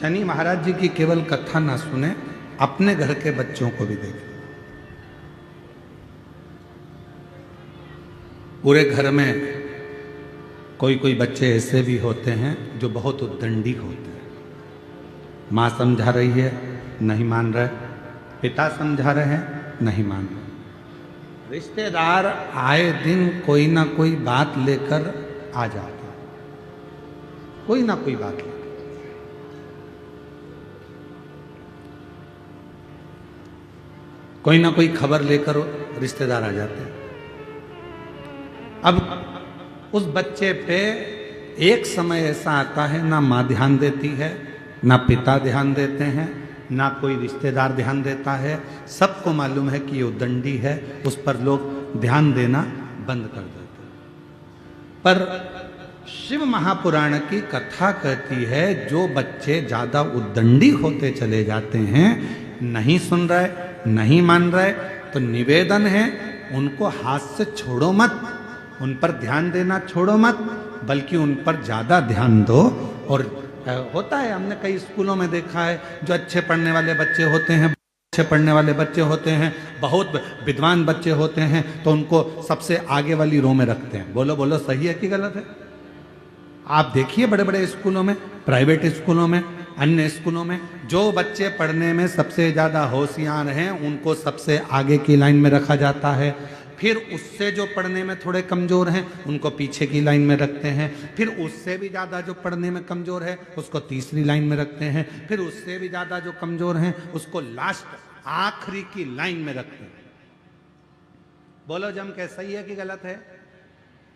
शनि महाराज जी की केवल कथा ना सुने, अपने घर के बच्चों को भी देखें। पूरे घर में कोई कोई बच्चे ऐसे भी होते हैं जो बहुत उद्दंडी होते हैं। माँ समझा रही है, नहीं मान रहे, पिता समझा रहे हैं, नहीं मान रहे, रिश्तेदार आए दिन कोई ना कोई बात लेकर आ जाते हैं, कोई ना कोई बात लेकर। कोई ना कोई खबर लेकर रिश्तेदार आ जाते हैं। अब उस बच्चे पे एक समय ऐसा आता है, ना माँ ध्यान देती है, ना पिता ध्यान देते हैं, ना कोई रिश्तेदार ध्यान देता है। सबको मालूम है कि ये उद्दंडी है, उस पर लोग ध्यान देना बंद कर देते हैं। पर शिव महापुराण की कथा कहती है, जो बच्चे ज्यादा उद्दंडी होते चले जाते हैं, नहीं सुन रहे, नहीं मान रहे, तो निवेदन है उनको हाथ से छोड़ो मत, उन पर ध्यान देना छोड़ो मत, बल्कि उन पर ज्यादा ध्यान दो। और होता है, हमने कई स्कूलों में देखा है, जो अच्छे पढ़ने वाले बच्चे होते हैं, अच्छे पढ़ने वाले बच्चे होते हैं, बहुत विद्वान बच्चे होते हैं, तो उनको सबसे आगे वाली रो में रखते हैं। बोलो बोलो, सही है कि गलत है? आप देखिए बड़े बड़े स्कूलों में, प्राइवेट स्कूलों में, अन्य स्कूलों में, जो बच्चे पढ़ने में सबसे ज्यादा होशियार हैं उनको सबसे आगे की लाइन में रखा जाता है। फिर उससे जो पढ़ने में थोड़े कमजोर हैं उनको पीछे की लाइन में रखते हैं। फिर उससे भी ज़्यादा जो पढ़ने में कमजोर है उसको तीसरी लाइन में रखते हैं। फिर उससे भी ज़्यादा जो कमजोर हैं उसको लास्ट आखिरी की लाइन में रखते हैं। बोलो जम के, सही है कि गलत है?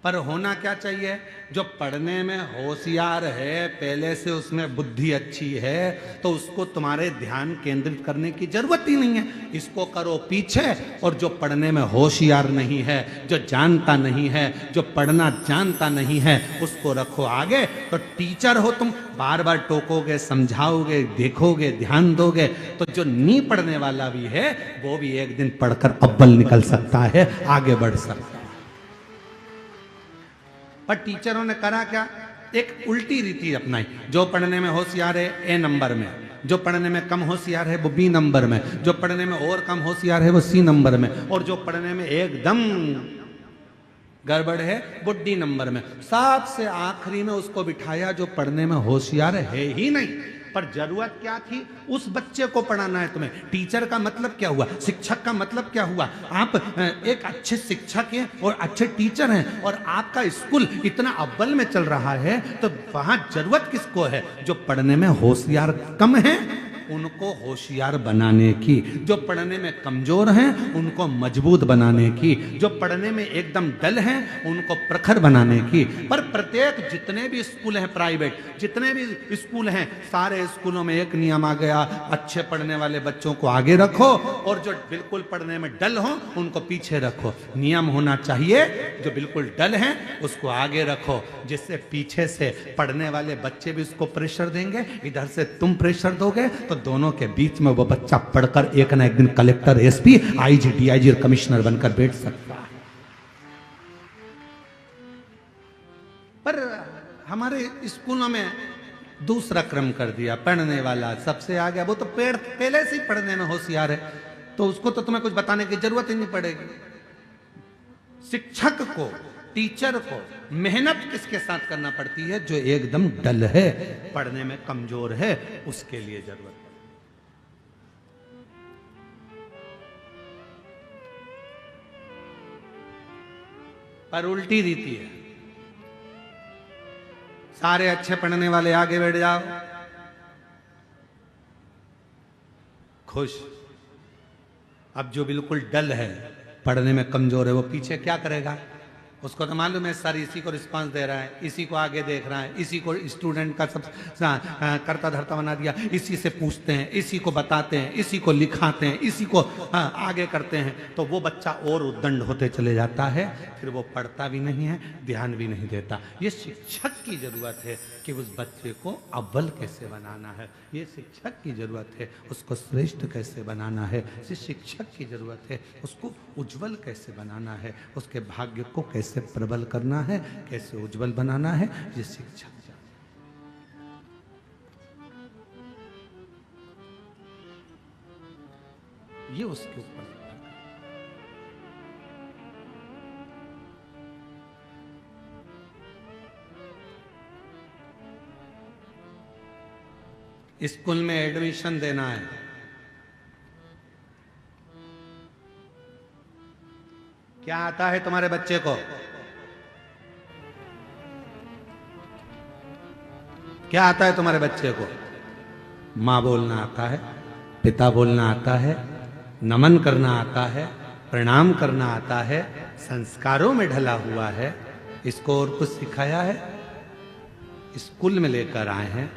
पर होना क्या चाहिए? जो पढ़ने में होशियार है, पहले से उसमें बुद्धि अच्छी है, तो उसको तुम्हारे ध्यान केंद्रित करने की जरूरत ही नहीं है, इसको करो पीछे। और जो पढ़ने में होशियार नहीं है, जो जानता नहीं है, जो पढ़ना जानता नहीं है, उसको रखो आगे। तो टीचर हो तुम, बार बार टोकोगे, समझाओगे, देखोगे, ध्यान दोगे, तो जो नहीं पढ़ने वाला भी है वो भी एक दिन पढ़कर अव्वल निकल सकता है, आगे बढ़ सकता है। पर टीचरों ने करा क्या? एक उल्टी रीति अपनाई। जो पढ़ने में होशियार है ए नंबर में, जो पढ़ने में कम होशियार है वो बी नंबर में, जो पढ़ने में और कम होशियार है वो सी नंबर में, और जो पढ़ने में एकदम गड़बड़ है वो डी नंबर में। सबसे आखिरी में उसको बिठाया जो पढ़ने में होशियार है ही नहीं। पर जरूरत क्या थी? उस बच्चे को पढ़ाना है तुम्हें। टीचर का मतलब क्या हुआ? शिक्षक का मतलब क्या हुआ? आप एक अच्छे शिक्षक हैं और अच्छे टीचर हैं, और आपका स्कूल इतना अव्वल में चल रहा है, तो वहां जरूरत किसको है? जो पढ़ने में होशियार कम है उनको होशियार बनाने की, जो पढ़ने में कमजोर हैं उनको मजबूत बनाने की, जो पढ़ने में एकदम डल हैं उनको प्रखर बनाने की। पर प्रत्येक जितने भी स्कूल हैं प्राइवेट, जितने भी स्कूल हैं, सारे स्कूलों में एक नियम आ गया, अच्छे पढ़ने वाले बच्चों को आगे रखो और जो बिल्कुल पढ़ने में डल हो उनको पीछे रखो। नियम होना चाहिए जो बिल्कुल डल हैं उसको आगे रखो, जिससे पीछे से पढ़ने वाले बच्चे भी उसको प्रेशर देंगे, इधर से तुम प्रेशर दोगे, तो दोनों के बीच में वो बच्चा पढ़कर एक ना एक दिन कलेक्टर, एसपी, आईजी, डीआईजी और कमिश्नर बनकर बैठ सकता है। पर हमारे स्कूलों में दूसरा क्रम कर दिया, पढ़ने वाला सबसे आगे। वो तो पहले से ही पढ़ने में होशियार है, तो उसको तो तुम्हें कुछ बताने की जरूरत ही नहीं पड़ेगी। शिक्षक को, टीचर को मेहनत किसके साथ करना पड़ती है? जो एकदम डल है, पढ़ने में कमजोर है, उसके लिए जरूरत है। पर उल्टी रीति है, सारे अच्छे पढ़ने वाले आगे बैठ जाओ, खुश। अब जो बिल्कुल डल है, पढ़ने में कमजोर है, वो पीछे क्या करेगा? उसको तो मालूम है सर इसी को रिस्पांस दे रहा है, इसी को आगे देख रहा है, इसी को स्टूडेंट का सब करता धरता बना दिया, इसी से पूछते हैं, इसी को बताते हैं, इसी को लिखाते हैं, इसी को आगे करते हैं, तो वो बच्चा और उद्दंड होते चले जाता है। फिर वो पढ़ता भी नहीं है, ध्यान भी नहीं देता। ये शिक्षक की जरूरत है कि उस बच्चे को अव्वल कैसे बनाना है, ये शिक्षक की जरूरत है। उसको श्रेष्ठ कैसे बनाना है, ये शिक्षक की जरूरत है। उसको उज्जवल कैसे बनाना है, उसके भाग्य को कैसे प्रबल करना है, कैसे उज्जवल बनाना है, ये शिक्षक। ये उसके ऊपर निर्भर है। स्कूल में एडमिशन देना है, क्या आता है तुम्हारे बच्चे को? क्या आता है तुम्हारे बच्चे को? माँ बोलना आता है, पिता बोलना आता है, नमन करना आता है, प्रणाम करना आता है, संस्कारों में ढला हुआ है। इसको और कुछ सिखाया है? स्कूल में लेकर आए हैं,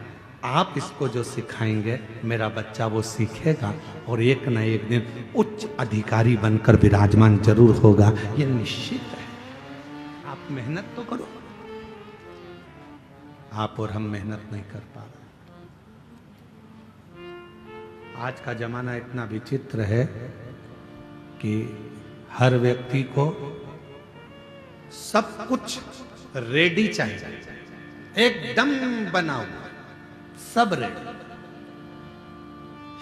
आप इसको जो सिखाएंगे मेरा बच्चा वो सीखेगा और एक न एक दिन उच्च अधिकारी बनकर विराजमान जरूर होगा, ये निश्चित है। आप मेहनत तो करो। आप और हम मेहनत नहीं कर पा रहे। आज का जमाना इतना विचित्र है कि हर व्यक्ति को सब कुछ रेडी चाहिए, एकदम बनाओ, सब रेडी।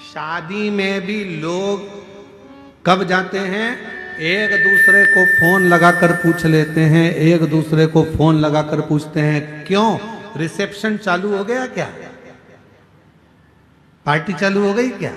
शादी में भी लोग कब जाते हैं? एक दूसरे को फोन लगाकर पूछ लेते हैं, एक दूसरे को फोन लगाकर पूछते हैं क्यों? रिसेप्शन चालू हो गया क्या? पार्टी चालू हो गई क्या?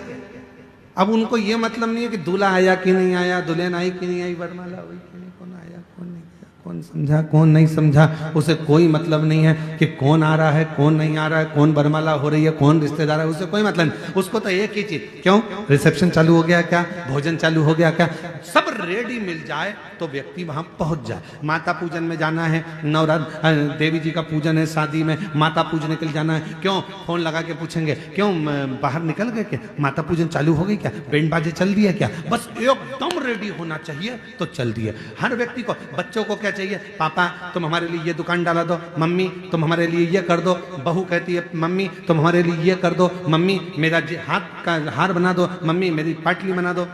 अब उनको ये मतलब नहीं है कि दूल्हा आया कि नहीं आया, दुल्हन आई कि नहीं आई, वरमाला हुई कि नहीं, कौन आया कौन नहीं आया, कौन समझा कौन नहीं समझा, उसे कोई मतलब नहीं है कि कौन आ रहा है कौन नहीं आ रहा है, कौन वरमाला हो रही है, कौन रिश्तेदार है, उसे कोई मतलब नहीं। उसको तो एक ही चीज, क्यों रिसेप्शन चालू हो गया क्या, भोजन चालू हो गया क्या, सब रेडी मिल जाए तो व्यक्ति वहां पहुंच जाए। माता पूजन में जाना है, नवरात्र देवी जी का पूजन है, शादी में माता पूजने के लिए जाना है, क्यों फोन लगा के पूछेंगे क्यों बाहर निकल गए क्या, माता पूजन चालू हो गई क्या, बैंड बाजे चल दिया क्या, बस एकदम रेडी होना चाहिए तो चल दिए। हर व्यक्ति को, बच्चों को क्या चाहिए, पापा तुम हमारे लिए ये दुकान डाला दो, मम्मी तुम हमारे लिए ये कर दो, बहू कहती है मम्मी तुम हमारे लिए ये कर दो, मम्मी मेरा हाथ का हार बना दो, मम्मी मेरी पाटली बना दो,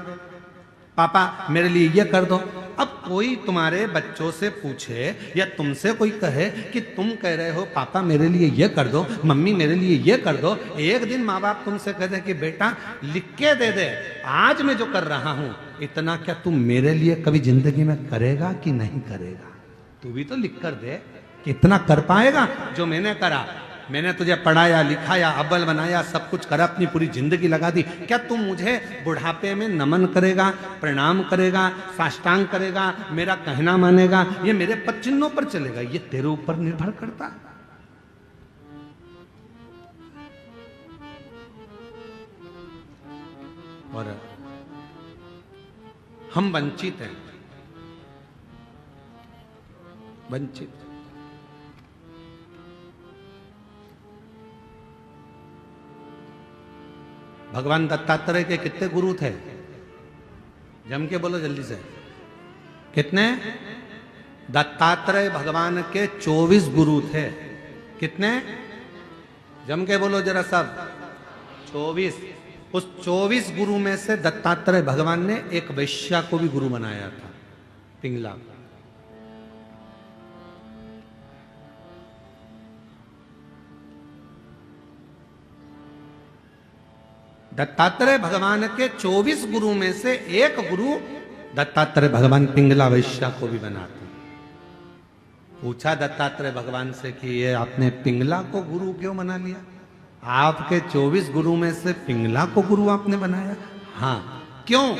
पापा मेरे लिए ये कर दो। अब कोई तुम्हारे बच्चों से पूछे या तुमसे कोई कहे कि तुम कह रहे हो पापा मेरे लिए ये कर दो, मम्मी मेरे लिए ये कर दो, एक दिन माँ बाप तुमसे कह दे कि बेटा लिख के दे दे, आज मैं जो कर रहा हूं इतना क्या तुम मेरे लिए कभी जिंदगी में करेगा कि नहीं करेगा? तू भी तो लिख कर दे कि इतना कर पाएगा जो मैंने करा। मैंने तुझे पढ़ाया लिखाया, अव्वल बनाया, सब कुछ करा, अपनी पूरी जिंदगी लगा दी, क्या तुम मुझे बुढ़ापे में नमन करेगा, प्रणाम करेगा, साष्टांग करेगा, मेरा कहना मानेगा, ये मेरे पद चिन्हों पर चलेगा? ये तेरे ऊपर निर्भर करता है। और हम वंचित हैं, वंचित। भगवान दत्तात्रेय के कितने गुरु थे? जम के बोलो जल्दी से, कितने? दत्तात्रेय भगवान के 24 गुरु थे। कितने? जम के बोलो जरा सब। 24। उस 24 गुरु में से दत्तात्रेय भगवान ने एक वैश्या को भी गुरु बनाया था, पिंगला। दत्तात्रेय भगवान के 24 गुरु में से एक गुरु दत्तात्रेय भगवान पिंगला वैश्या को भी बनाते। पूछा दत्तात्रेय भगवान से कि ये आपने पिंगला को गुरु क्यों बना लिया? आपके 24 गुरु में से पिंगला को गुरु आपने बनाया? हाँ, क्यों?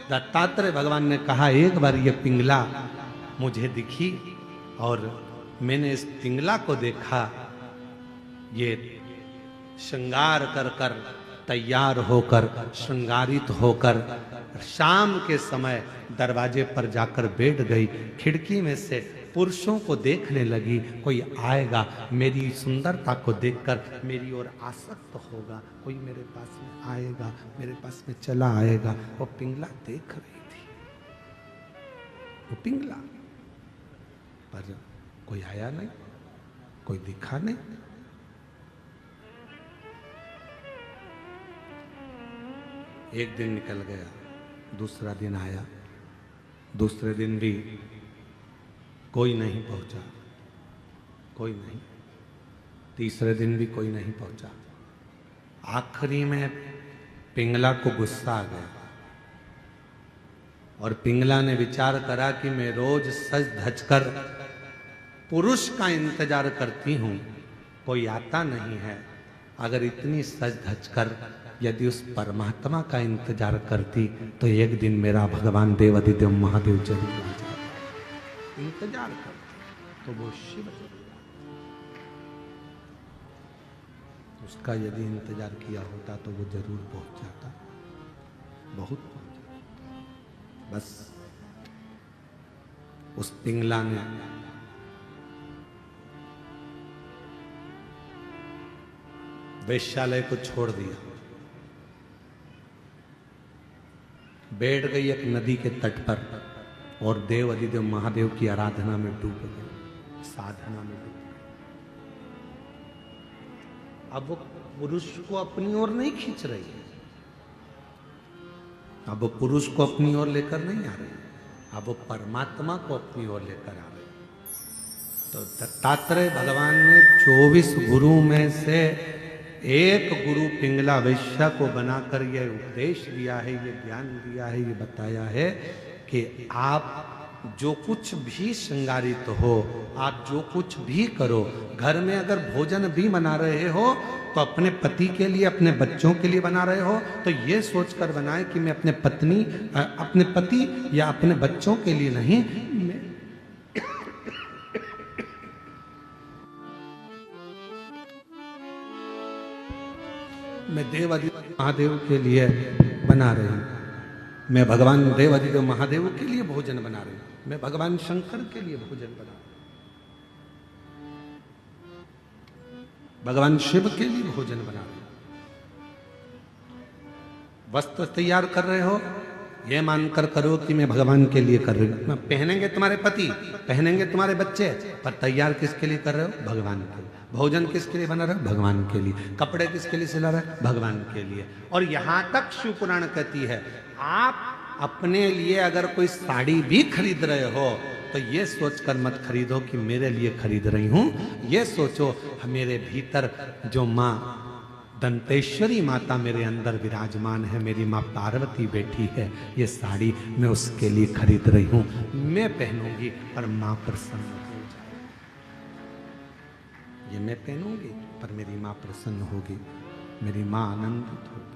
दत्तात्रेय भगवान ने कहा एक बार ये पिंगला मुझे दिखी और मैंने इस पिंगला को देखा, ये श्रृंगार कर कर तैयार होकर, श्रृंगारित होकर शाम के समय दरवाजे पर जाकर बैठ गई, खिड़की में से पुरुषों को देखने लगी, कोई आएगा मेरी सुंदरता को देखकर मेरी ओर आसक्त होगा, कोई मेरे पास में आएगा, मेरे पास में चला आएगा। वो पिंगला देख रही थी, वो पिंगला, पर कोई आया नहीं, कोई दिखा नहीं। एक दिन निकल गया, दूसरा दिन आया, दूसरे दिन भी कोई नहीं पहुंचा, कोई नहीं, तीसरे दिन भी कोई नहीं पहुंचा। आखिरी में पिंगला को गुस्सा आ गया, और पिंगला ने विचार करा कि मैं रोज सज धज कर पुरुष का इंतजार करती हूं, कोई आता नहीं है। अगर इतनी सज धज कर यदि उस परमात्मा का इंतजार करती तो एक दिन मेरा भगवान देवाधिदेव महादेव जरूर आ जाता। इंतजार करती तो वो शिव जरूर आता। उसका यदि इंतजार किया होता तो वो जरूर पहुंच जाता, बहुत पहुंच जाता। बस उस पिंगला ने वेश्यालय को छोड़ दिया, बैठ गई एक नदी के तट पर और देव अधिदेव महादेव की आराधना में डूब गई, साधना में डूब गई। अब वो पुरुष को अपनी ओर नहीं खींच रही है, अब वो पुरुष को अपनी ओर लेकर नहीं आ रही, अब वो परमात्मा को अपनी ओर लेकर आ रही। तो दत्तात्रेय भगवान ने 24 गुरु में से एक गुरु पिंगला वैश्या को बनाकर यह उपदेश दिया है, ये ज्ञान दिया है, ये बताया है कि आप जो कुछ भी श्रृंगारित हो, आप जो कुछ भी करो, घर में अगर भोजन भी बना रहे हो तो अपने पति के लिए, अपने बच्चों के लिए बना रहे हो तो ये सोचकर बनाए कि मैं अपने पति या अपने बच्चों के लिए नहीं, मैं देवाधिदेव महादेव के लिए बना रही हूं, मैं भगवान देवाधिदेव महादेव के लिए भोजन बना रही हूं, मैं भगवान शंकर के लिए भोजन बना रही हूं, भगवान शिव के लिए भोजन बना रही हूं। वस्त्र तैयार कर रहे हो, ये मानकर करो कि मैं भगवान के लिए कर रही हूं। पहनेंगे तुम्हारे पति, पहनेंगे तुम्हारे बच्चे, पर तैयार किसके लिए कर रहे हो? भगवान के लिए। भोजन किसके लिए बना रहे हो? भगवान के लिए। कपड़े किसके लिए सिला रहे हो? भगवान के लिए। और यहां तक शिव पुराण कहती है, आप अपने लिए अगर कोई साड़ी भी खरीद रहे हो तो ये सोचकर मत खरीदो कि मेरे लिए खरीद रही हूं, ये सोचो मेरे भीतर जो माँ दंतेश्वरी माता मेरे अंदर विराजमान है, मेरी माँ पार्वती बैठी है, ये साड़ी मैं उसके लिए खरीद रही हूं, मैं पहनूंगी पर माँ प्रसन्न हो जाए। ये मैं पहनूंगी पर मेरी माँ प्रसन्न होगी, मेरी माँ आनंदित होगी।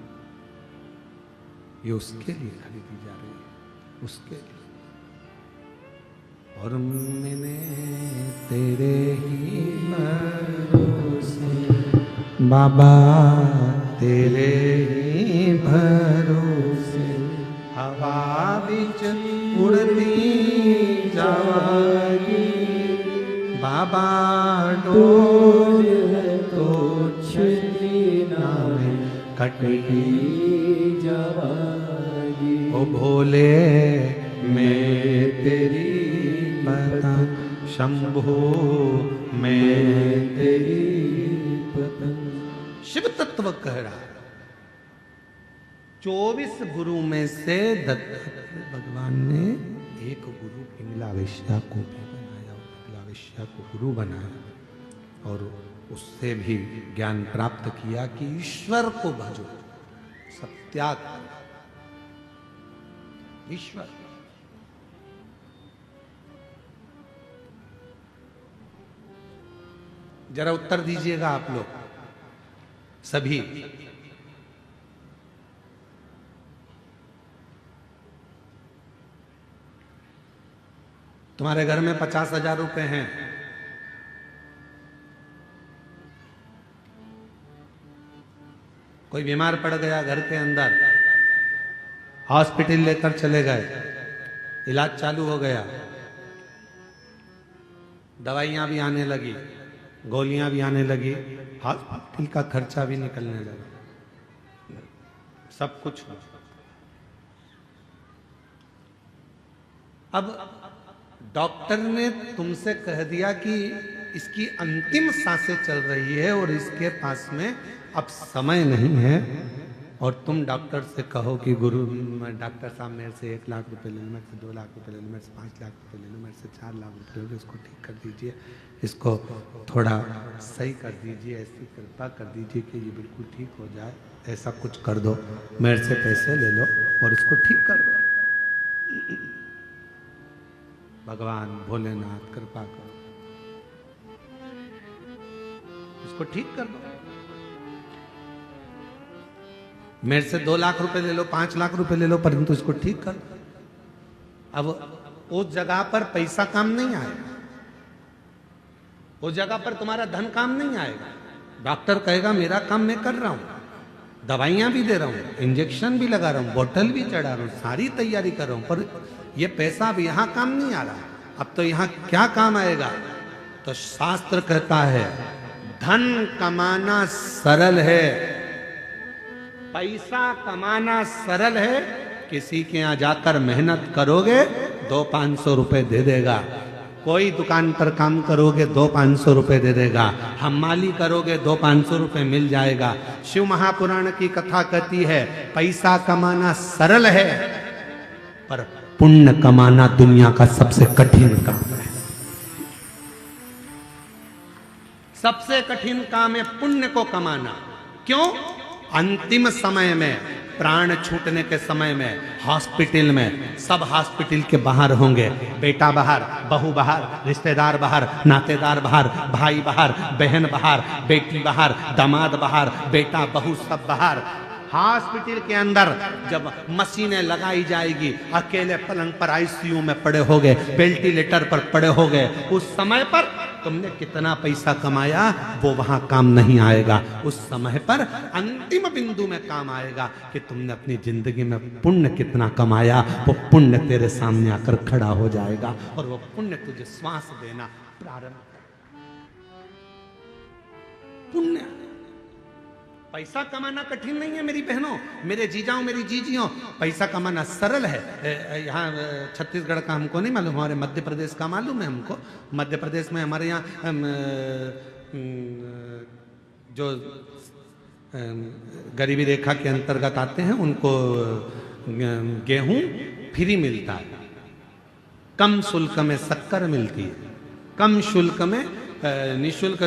ये उसके लिए खरीदी जा रही है, उसके लिए। और मैंने तेरे ही भरोसे बाबा, तेरे ही भरोसे हवा बिच उड़ती जाएगी, बाबा डोर तो छली नामे कटकी जाएगी। ओ भोले मैं तेरी बता, शंभो मैं तेरी पतन। शिव तत्व कह रहा है 24 गुरु में से दत्तात्रेय भगवान ने एक गुरु पिंगला वैश्या को भी बनाया, पिंगला वैश्या को गुरु बनाया और उससे भी ज्ञान प्राप्त किया कि ईश्वर को भजो, सत्याग ईश्वर। जरा उत्तर दीजिएगा आप लोग सभी। तुम्हारे घर में 50,000 रुपए हैं, कोई बीमार पड़ गया घर के अंदर, हॉस्पिटल लेकर चले गए, इलाज चालू हो गया, दवाइयां भी आने लगी, गोलियां भी आने लगी, हॉस्पिटल का खर्चा भी निकलने लगा, सब कुछ। अब डॉक्टर ने तुमसे कह दिया कि इसकी अंतिम सांसें चल रही है और इसके पास में अब समय नहीं है, और तुम डॉक्टर से कहो कि गुरु डॉक्टर साहब मेरे से 1 लाख रुपए ले लो, मेरे से 2 लाख रुपए ले लो, मेरे से 5 लाख रुपए ले लो, मेरे से 4 लाख रुपए ले लो, इसको ठीक कर दीजिए, इसको थोड़ा सही कर दीजिए, ऐसी कृपा कर दीजिए कि ये बिल्कुल ठीक हो जाए, ऐसा कुछ कर दो, मेरे से पैसे ले लो और इसको ठीक कर दो। भगवान भोलेनाथ कृपा करो, इसको ठीक कर दो। मेरे से 2 लाख रुपए ले लो, 5 लाख रुपए ले लो, परंतु इसको ठीक कर दो। अब उस जगह पर पैसा काम नहीं आएगा, उस जगह पर तुम्हारा धन काम नहीं आएगा। डॉक्टर कहेगा मेरा काम मैं कर रहा हूं, दवाइयां भी दे रहा हूं, इंजेक्शन भी लगा रहा हूं, बोतल भी चढ़ा रहा हूं, सारी तैयारी कर रहा हूं, पर ये पैसा अब यहां काम नहीं आ रहा। अब तो यहां क्या काम आएगा? तो शास्त्र कहता है धन कमाना सरल है, पैसा कमाना सरल है। किसी के यहां जाकर मेहनत करोगे 200-500 रुपए दे देगा, कोई दुकान पर काम करोगे 200-500 रुपए दे देगा, हमाली करोगे 200-500 रुपए मिल जाएगा। शिव महापुराण की कथा कहती है पैसा कमाना सरल है, पर पुण्य कमाना दुनिया का सबसे कठिन काम है। सबसे कठिन काम है पुण्य को कमाना। क्यों? अंतिम समय में, प्राण छूटने के समय में, हॉस्पिटल में, सब हॉस्पिटल के बाहर होंगे, बेटा बाहर, बहू बाहर, रिश्तेदार बाहर, नातेदार बाहर, भाई बाहर, बहन बाहर, बेटी बाहर, दामाद बाहर, बेटा बहू सब बाहर। हॉस्पिटल के अंदर जब मशीनें लगाई जाएगी, अकेले पलंग पर आईसीयू में पड़े होगे, वेंटिलेटर पर पड़े होगे, उस समय पर तुमने कितना पैसा कमाया वो वहां काम नहीं आएगा। उस समय पर अंतिम बिंदु में काम आएगा कि तुमने अपनी जिंदगी में पुण्य कितना कमाया। वो पुण्य तेरे सामने आकर खड़ा हो जाएगा और वो पुण्य तुझे श्वास देना प्रारंभ कर। पुण्य, पैसा कमाना कठिन नहीं है मेरी बहनों, मेरे जीजाओं, मेरी जीजियों। पैसा कमाना सरल है। यहाँ छत्तीसगढ़ का हमको नहीं मालूम, हमारे मध्य प्रदेश का मालूम है हमको। मध्य प्रदेश में हमारे यहाँ जो गरीबी रेखा के अंतर्गत आते हैं उनको गेहूं फ्री मिलता है, कम शुल्क में शक्कर मिलती है, कम शुल्क में, निःशुल्क,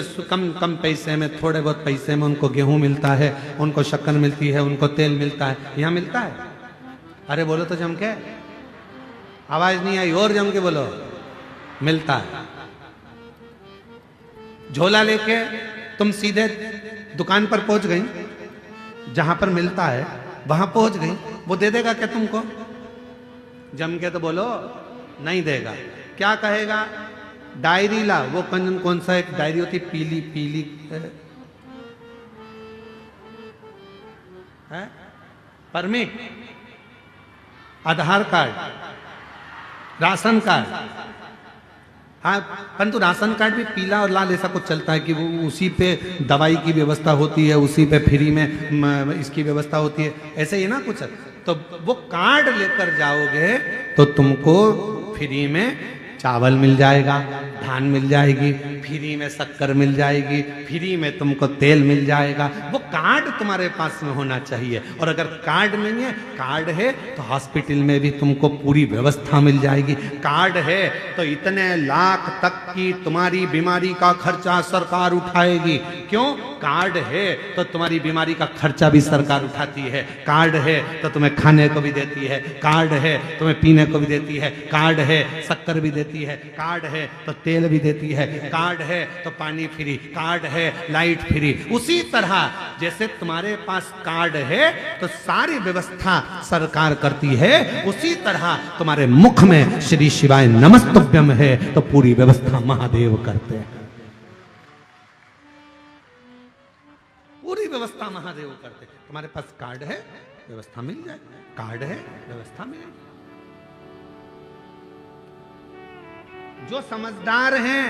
कम पैसे में, थोड़े बहुत पैसे में उनको गेहूं मिलता है, उनको शक्कर मिलती है, उनको तेल मिलता है। यहाँ मिलता है? अरे बोलो तो जम के, आवाज नहीं आई, और जम के बोलो। मिलता है। झोला लेके तुम सीधे दुकान पर पहुंच गई, जहां पर मिलता है वहां पहुंच गई, वो दे देगा क्या तुमको? जम के तो बोलो, नहीं देगा। क्या कहेगा? डायरी ला। वो कौन सा एक डायरी होती, पीली पीली है, परमिट, आधार कार्ड, राशन कार्ड। हाँ, परंतु राशन कार्ड भी पीला और लाल ऐसा कुछ चलता है कि वो उसी पे दवाई की व्यवस्था होती है, उसी पे फ्री में इसकी व्यवस्था होती है, ऐसे ही ना कुछ। तो वो कार्ड लेकर जाओगे तो तुमको फ्री में चावल मिल जाएगा, धान मिल जाएगी, फ्री में शक्कर मिल जाएगी, फ्री में तुमको तेल मिल जाएगा। वो कार्ड तुम्हारे पास में होना चाहिए। और अगर कार्ड नहीं है, कार्ड है तो हॉस्पिटल में भी तुमको पूरी व्यवस्था मिल जाएगी। कार्ड है तो इतने लाख तक की तुम्हारी बीमारी का खर्चा सरकार उठाएगी। क्यों? कार्ड है तो तुम्हारी बीमारी का खर्चा भी सरकार उठाती है। कार्ड है तो तुम्हें खाने को भी देती है, कार्ड है तुम्हें पीने को भी देती है, कार्ड है शक्कर भी देती है, कार्ड है तो तेल भी देती है, कार्ड है तो पानी फ्री, कार्ड है लाइट फ्री। उसी तरह जैसे तुम्हारे पास कार्ड है तो सारी व्यवस्था सरकार करती है, उसी तरह तुम्हारे मुख में श्री शिवाय नमस्तुभ्यम है तो पूरी व्यवस्था महादेव करते हैं। पूरी व्यवस्था महादेव करते हैं। तुम्हारे पास कार्ड है, व्यवस्था मिल जाए, कार्ड है, व्यवस्था मिले। जो समझदार हैं,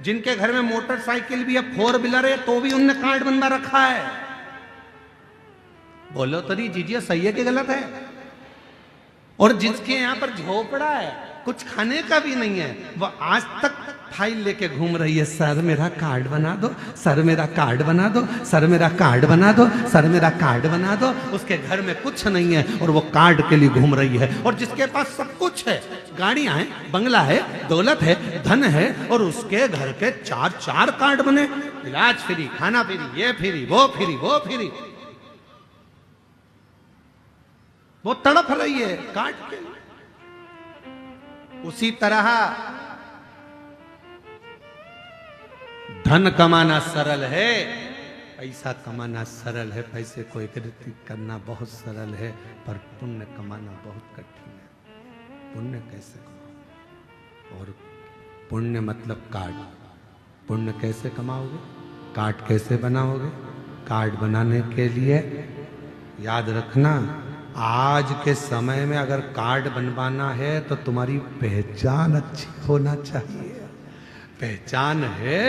जिनके घर में मोटरसाइकिल भी है, 4 व्हीलर है, तो भी उनने कार्ड बनवा रखा है। बोलो तो नहीं जीजिए, सही है कि गलत है? और जिसके यहां पर झोपड़ा है, कुछ खाने का भी नहीं है, वो आज तक फाइल लेके घूम रही है, सर मेरा कार्ड बना दो, सर मेरा कार्ड बना दो, सर मेरा कार्ड बना दो, सर मेरा कार्ड बना दो। उसके घर में कुछ नहीं है और वो कार्ड के लिए घूम रही है। और जिसके पास सब कुछ है, गाड़ियां हैं, बंगला है, दौलत है, धन है, और उसके घर के 4 कार्ड बने, इलाज फ्री, खाना फ्री, ये फ्री, वो फ्री, वो फ्री। वो तड़प रही है कार्ड के लिए। उसी तरह धन कमाना सरल है, पैसा कमाना सरल है, पैसे को एकत्रित करना बहुत सरल है, पर पुण्य कमाना बहुत कठिन है। पुण्य कैसे कमाओ? और पुण्य मतलब कार्ड। पुण्य कैसे कमाओगे? कार्ड कैसे बनाओगे? कार्ड बनाने के लिए याद रखना, आज के समय में अगर कार्ड बनवाना है तो तुम्हारी पहचान अच्छी होना चाहिए। पहचान है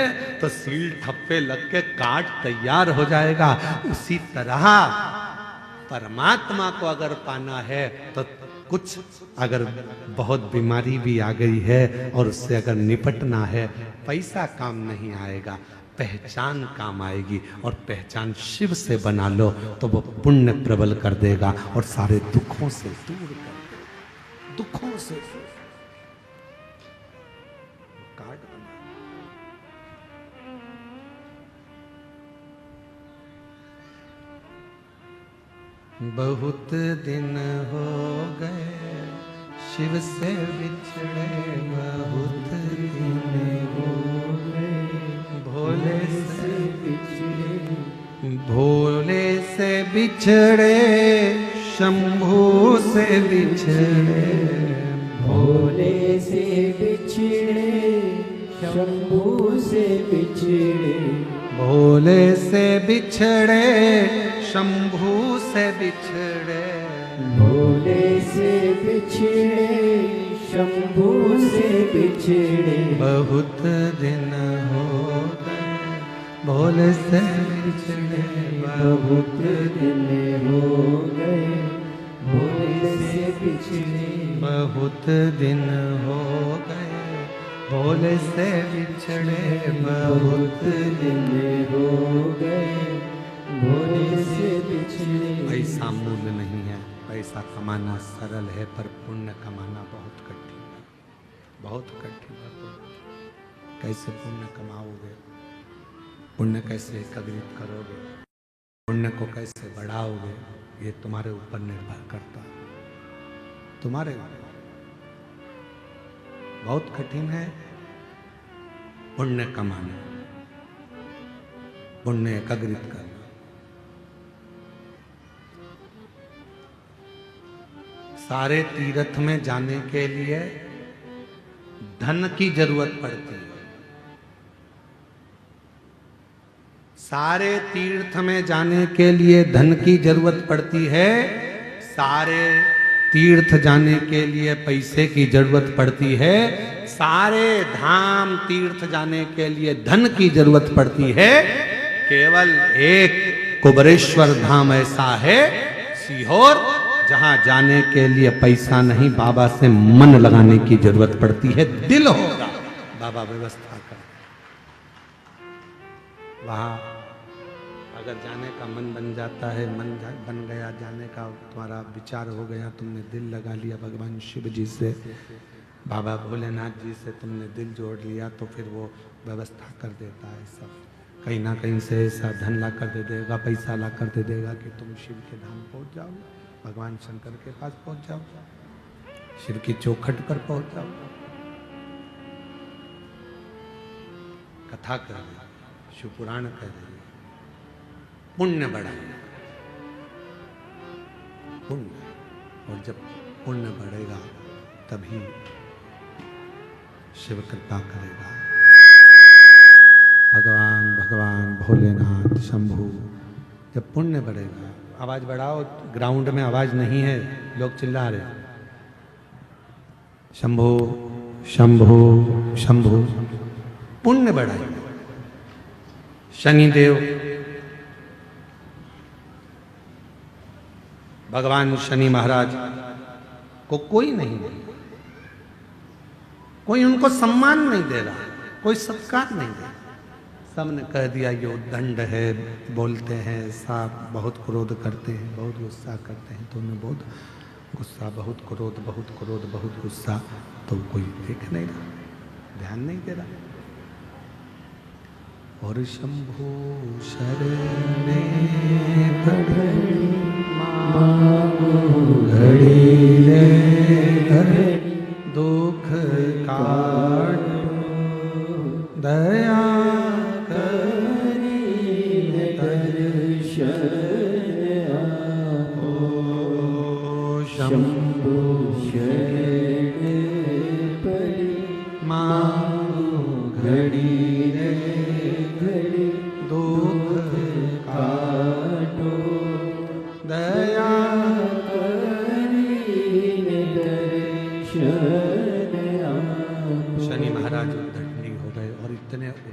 तो सील ठप्पे लग के कार्ड तैयार हो जाएगा। उसी तरह परमात्मा को अगर पाना है तो कुछ अगर बहुत बीमारी भी आ गई है और उससे अगर निपटना है, पैसा काम नहीं आएगा, पहचान काम आएगी। और पहचान शिव से बना लो तो वो पुण्य प्रबल कर देगा और सारे दुखों से दूर कर देगा। दुखों से कार्ड बना। बहुत दिन हो गए शिव से बिछड़े, बहुत दिन हो गए भोले से बिछड़े, भोले से बिछड़े, शंभू से बिछड़े, भोले से बिछड़े, शंभू से बिछड़े, भोले से बिछड़े, शंभू से बिछड़े, भोले से बिछड़े, शंभू से बिछड़े, बहुत दिन हो गए भोले से बिछड़े, बहुत दिन हो गए भोले से बिछड़े, बहुत दिन हो गए भोले से बिछड़े, बहुत दिन हो गए भोले से बिछड़े। पैसा मूल्य नहीं है, पैसा कमाना सरल है, पर पुण्य कमाना बहुत कठिन है, बहुत कठिन है। कैसे पुण्य कमाओगे? पुण्य कैसे एकत्रित करोगे? पुण्य को कैसे बढ़ाओगे? ये तुम्हारे ऊपर निर्भर करता है, तुम्हारे ऊपर। बहुत कठिन है पुण्य कमाना, पुण्य एकत्रित करना। सारे तीर्थ में जाने के लिए धन की जरूरत पड़ती है। सारे तीर्थ में जाने के लिए धन की जरूरत पड़ती है। सारे तीर्थ जाने के लिए पैसे की जरूरत पड़ती है। सारे धाम तीर्थ जाने के लिए धन की जरूरत पड़ती है। केवल एक कुबरेश्वर धाम ऐसा है सीहोर, जहां जाने के लिए पैसा नहीं, बाबा से मन लगाने की जरूरत पड़ती है। दिल होगा, बाबा व्यवस्था कर। वहां अगर जाने का मन बन जाता है, मन बन गया जाने का, तुम्हारा विचार हो गया, तुमने दिल लगा लिया भगवान शिव जी से, बाबा भोलेनाथ जी से तुमने दिल जोड़ लिया, तो फिर वो व्यवस्था कर देता है सब। कहीं ना कहीं से ऐसा धन ला कर दे देगा, पैसा ला कर दे देगा कि तुम शिव के धाम पहुंच जाओ, भगवान शंकर के पास पहुंच जाओ, शिव की चौखट पर पहुंच जाओ। कथा कर रही, शिव पुराण कह रही, पुण्य बढ़ाए, पुण्य। और जब पुण्य बढ़ेगा तभी शिव कृपा करेगा। भगवान भगवान भोलेनाथ शंभू, जब पुण्य बढ़ेगा। आवाज बढ़ाओ, ग्राउंड में आवाज नहीं है, लोग चिल्ला रहे। शंभू शंभू शंभू, पुण्य बढ़ाएगा। शनिदेव, भगवान शनि महाराज को कोई नहीं दे, कोई उनको सम्मान नहीं दे रहा, कोई सत्कार नहीं दे। सबने कह दिया ये दंड है, बोलते हैं साफ, बहुत क्रोध करते हैं, बहुत गुस्सा करते हैं, तो उन्हें बहुत गुस्सा, बहुत क्रोध, बहुत क्रोध, बहुत गुस्सा, तो कोई देख नहीं रहा, ध्यान नहीं दे रहा। और शंभू शरणे पड़े मांगो घड़ी रे, दुख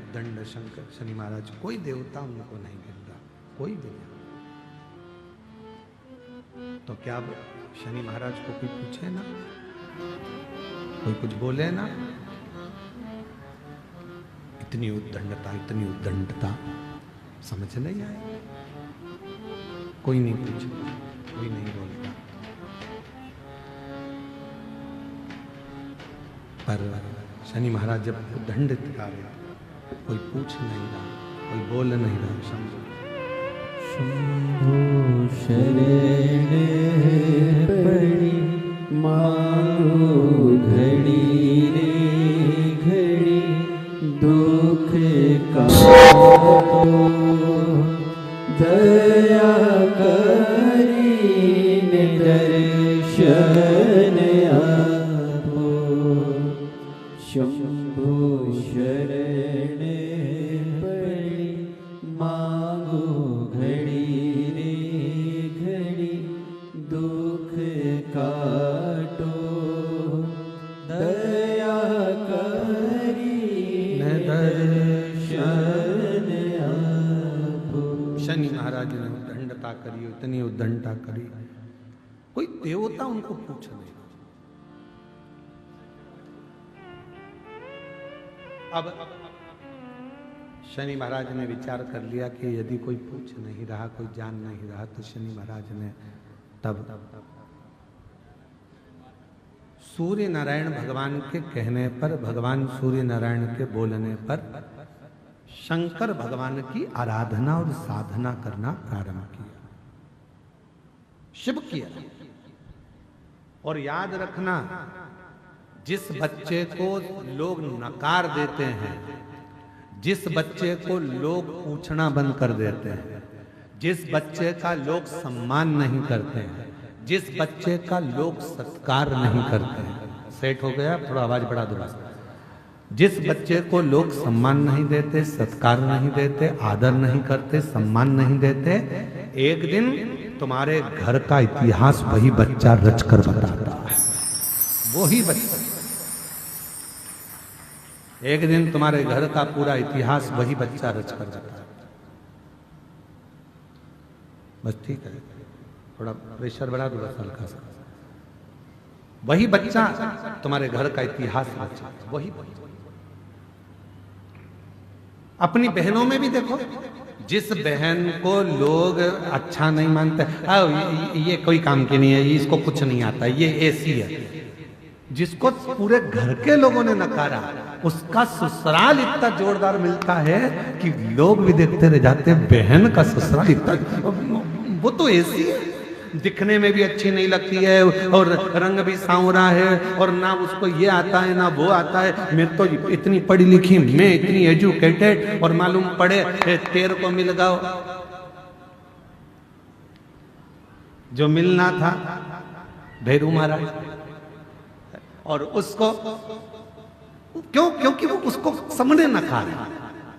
उद्दंड शंकर शनि महाराज, कोई देवता उनको नहीं मिल रहा, कोई भी नहीं। तो क्या शनि महाराज को कोई पूछे ना, कोई कुछ बोले ना? इतनी उद्दंडता समझ नहीं आए। कोई नहीं पूछे, कोई नहीं बोलता। पर शनि महाराज जब उद्दंडित कर रहे, कोई पूछ नहीं रहा, कोई बोल नहीं रहा। समझो, शंभो शरण पड़ी मांगो घड़ी रे घड़ी, दुख का दया करीन दर्शन आपो। शंभो शरण पड़ी मांगो घड़ी रे घड़ी, दुख काटो दया करीन दर्शन आपो। शनि महाराज ने उद्दंडता करी, इतनी उद्दंडता करी, कोई देवता उनको पूछ नहीं। अब शनि महाराज ने विचार कर लिया कि यदि कोई पूछ नहीं रहा, कोई जान नहीं रहा, तो शनि महाराज ने तब सूर्य नारायण भगवान के कहने पर, भगवान सूर्य नारायण के बोलने पर शंकर भगवान की आराधना और साधना करना प्रारंभ किया, शिव किया। और याद रखना, जिस बच्चे को लोग नकार देते हैं, जिस बच्चे को लोग पूछना बंद कर देते हैं, जिस बच्चे का लोग सम्मान नहीं करते हैं, जिस बच्चे का लोग सत्कार नहीं करते हैं, सेट हो गया? थोड़ा आवाज बढ़ा दो। जिस बच्चे को लोग सम्मान नहीं देते, सत्कार नहीं देते, आदर नहीं करते, सम्मान नहीं देते, एक दिन तुम्हारे घर का इतिहास वही बच्चा रचकर बताता है। वही बच्चा एक दिन तुम्हारे घर का पूरा इतिहास वही बच्चा रचकर बताता है। बस ठीक है, थोड़ा प्रेशर बढ़ा दो बस हल्का सा। वही बच्चा तुम्हारे घर का इतिहास रचता, वही बच्चा। अपनी बहनों में भी देखो, जिस बहन को लोग अच्छा नहीं मानते, ये कोई काम की नहीं है, इसको कुछ नहीं आता, ये ऐसी है, जिसको पूरे घर के लोगों ने नकारा, उसका ससुराल इतना जोरदार मिलता है कि लोग भी देखते रह जाते हैं। बहन का ससुराल इतना, वो तो ऐसी है, दिखने में भी अच्छी नहीं लगती है, और रंग भी सांवरा है, और ना उसको ये आता है ना वो आता है। मैं तो इतनी पढ़ी लिखी, मैं इतनी एजुकेटेड, और मालूम पड़े तेरे को मिल गया जो मिलना था भैरू महाराज। और उसको क्यों? क्योंकि वो उसको समझे न खा रहा,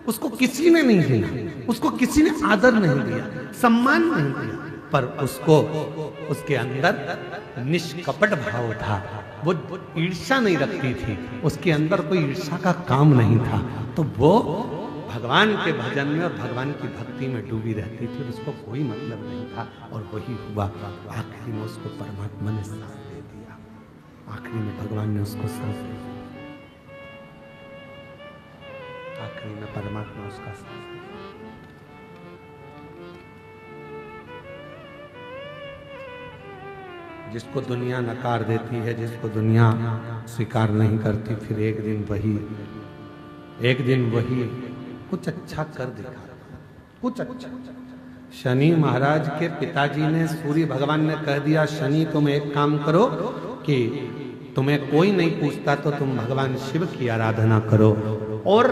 उसको किसी ने नहीं दिया, उसको किसी ने आदर नहीं दिया, सम्मान नहीं दिया, पर उसको उसके अंदर निष्कपट भाव था, वो ईर्ष्या नहीं रखती थी, उसके अंदर कोई ईर्ष्या का काम नहीं था। तो वो भगवान के भजन में और भगवान की भक्ति में डूबी रहती थी, और उसको कोई मतलब नहीं था। और वही हुआ, आखिरी में उसको परमात्मा ने साथ दे दिया, आखिरी में भगवान ने उसको साथ दे दिया, आखिरी में परमात्मा उसका साथ दे दिया। जिसको दुनिया नकार देती है, जिसको दुनिया स्वीकार नहीं करती, फिर एक दिन वही कुछ अच्छा कर दिखा, कुछ अच्छा। शनि महाराज के पिताजी ने, सूर्य भगवान ने कह दिया, शनि तुम एक काम करो कि तुम्हें कोई नहीं पूछता तो तुम भगवान शिव की आराधना करो, और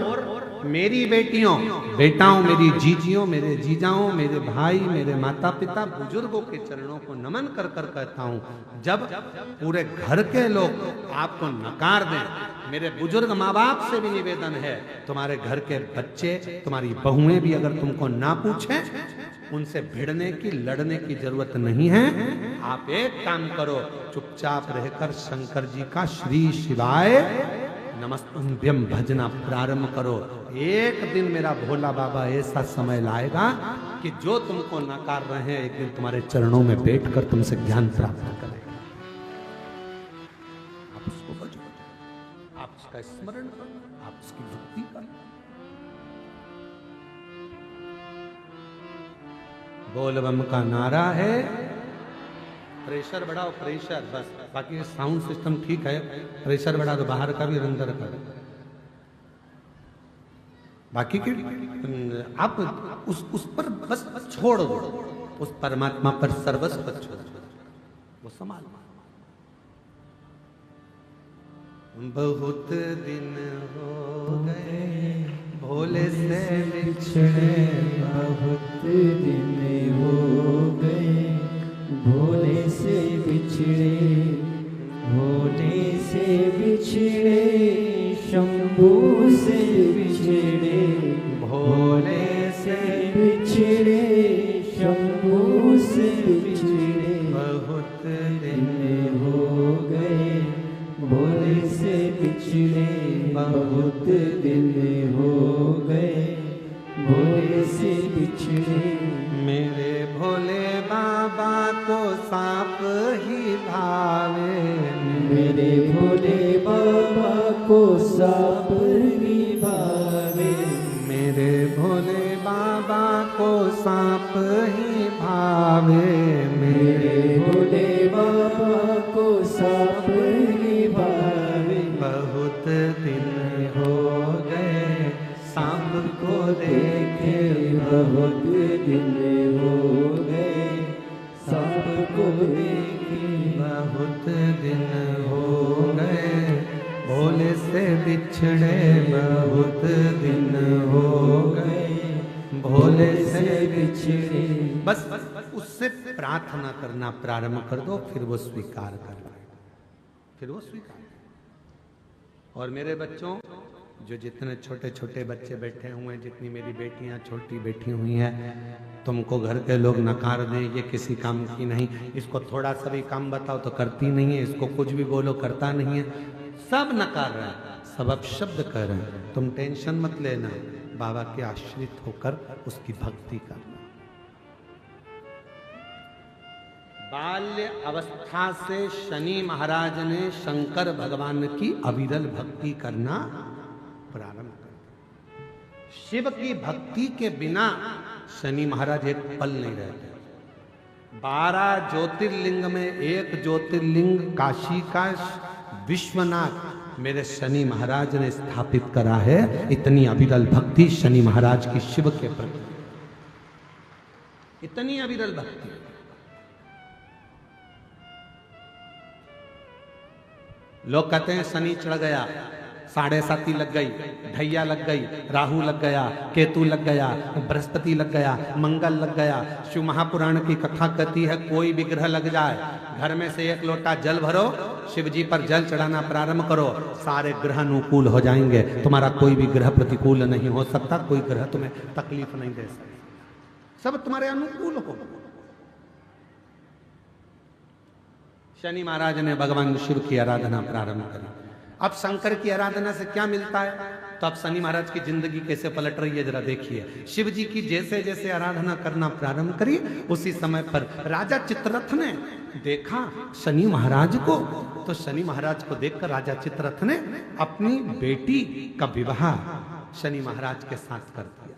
मेरी बेटियों, बेटाओं, मेरी जीजियों, मेरे जीजाओं, मेरे भाई, मेरे माता पिता, बुजुर्गों के चरणों को नमन कर कर कहता हूं, जब पूरे घर के लोग आपको नकार दें, मेरे बुजुर्ग माँ बाप से भी निवेदन है, तुम्हारे घर के बच्चे, तुम्हारी बहुएं भी अगर तुमको ना पूछें, उनसे भिड़ने की, लड़ने की जरूरत नहीं है। आप एक काम करो, चुपचाप रहकर शंकर जी का श्री शिवाय नमस्तुभ्यम भजना प्रारंभ करो। एक दिन मेरा भोला बाबा ऐसा समय लाएगा कि जो तुमको नकार रहे हैं एक दिन तुम्हारे चरणों में बैठकर तुमसे ज्ञान प्राप्त करेगा। आप उसको भजो, आप उसका स्मरण करो, आप उसकी भक्ति करो। बोल बम का नारा है, प्रेशर बढ़ाओ, प्रेशर बस, बाकी साउंड सिस्टम ठीक है, प्रेशर बढ़ा दो, बाहर का भी अंदर का। बाकी के आप उस पर बस छोड़ दो, उस परमात्मा पर सर्वस्व छोड़ दो, वो संभाल। बहुत दिन हो गए भोले से बिछड़े, बहुत दिन हो गए भोले से बिछड़े, भोले से बिछड़े, शंभू से बिछड़े, भोले से बिछड़े, शंभू से बिछड़े, बहुत दिन हो गए भोले से बिछड़े, बहुत दिन हो गए भोले से बिछड़े। मेरे भोले बाबा को सांप ही भावे, मेरे भोले बाबा को सांप ही भावे, मेरे भोले बाबा को सांप ही भावे, मेरे भोले बाबा को सांप ही भावे। बहुत दिन हो गए सांप को देखे, बहुत दिन हो गए सांप को देखे, बहुत दिन हो गए भोले से बिछड़े, बहुत दिन हो गए भोले से बिछड़े। बस उससे प्रार्थना करना प्रारंभ कर दो, फिर वो स्वीकार कर लेगा, फिर वो स्वीकार। और मेरे बच्चों, जो जितने छोटे छोटे बच्चे बैठे हुए हैं, जितनी मेरी बेटियां छोटी बैठी हुई हैं, तुमको घर के लोग नकार दें ये किसी काम की नहीं, इसको थोड़ा सा भी काम बताओ तो करती नहीं है, इसको कुछ भी बोलो करता नहीं है, सब नकार रहे हैं, सब अपशब्द कर रहे हैं। तुम टेंशन मत लेना, बाबा के आश्रित होकर उसकी भक्ति करना। बाल्य अवस्था से शनि महाराज ने शंकर भगवान की अविरल भक्ति करना प्रारंभ कर। शिव की भक्ति के बिना शनि महाराज एक पल नहीं रहते। 12 ज्योतिर्लिंग में एक ज्योतिर्लिंग काशी का विश्वनाथ मेरे शनि महाराज ने स्थापित करा है। इतनी अविरल भक्ति शनि महाराज की शिव के प्रति, इतनी अविरल भक्ति। लोग कहते हैं शनि चढ़ गया, 7.5 लग गई, ढैया लग गई, राहु लग गया, केतु लग गया, बृहस्पति लग गया, मंगल लग गया। शिव महापुराण की कथा कहती है कोई भी ग्रह लग जाए, घर में से 1 लोटा जल भरो, शिव जी पर जल चढ़ाना प्रारंभ करो, सारे ग्रह अनुकूल हो जाएंगे। तुम्हारा कोई भी ग्रह प्रतिकूल नहीं हो सकता, कोई ग्रह तुम्हें तकलीफ नहीं दे सकता, सब तुम्हारे अनुकूल हो। शनि महाराज ने भगवान शिव की आराधना प्रारंभ करी। अब शंकर की आराधना से क्या मिलता है? तो अब शनि महाराज की जिंदगी कैसे पलट रही है जरा देखिए। शिव जी की जैसे जैसे आराधना करना प्रारंभ करी, उसी समय पर राजा चित्ररथ ने देखा शनि महाराज को, तो शनि महाराज को देखकर राजा चित्ररथ ने अपनी बेटी का विवाह शनि महाराज के साथ कर दिया,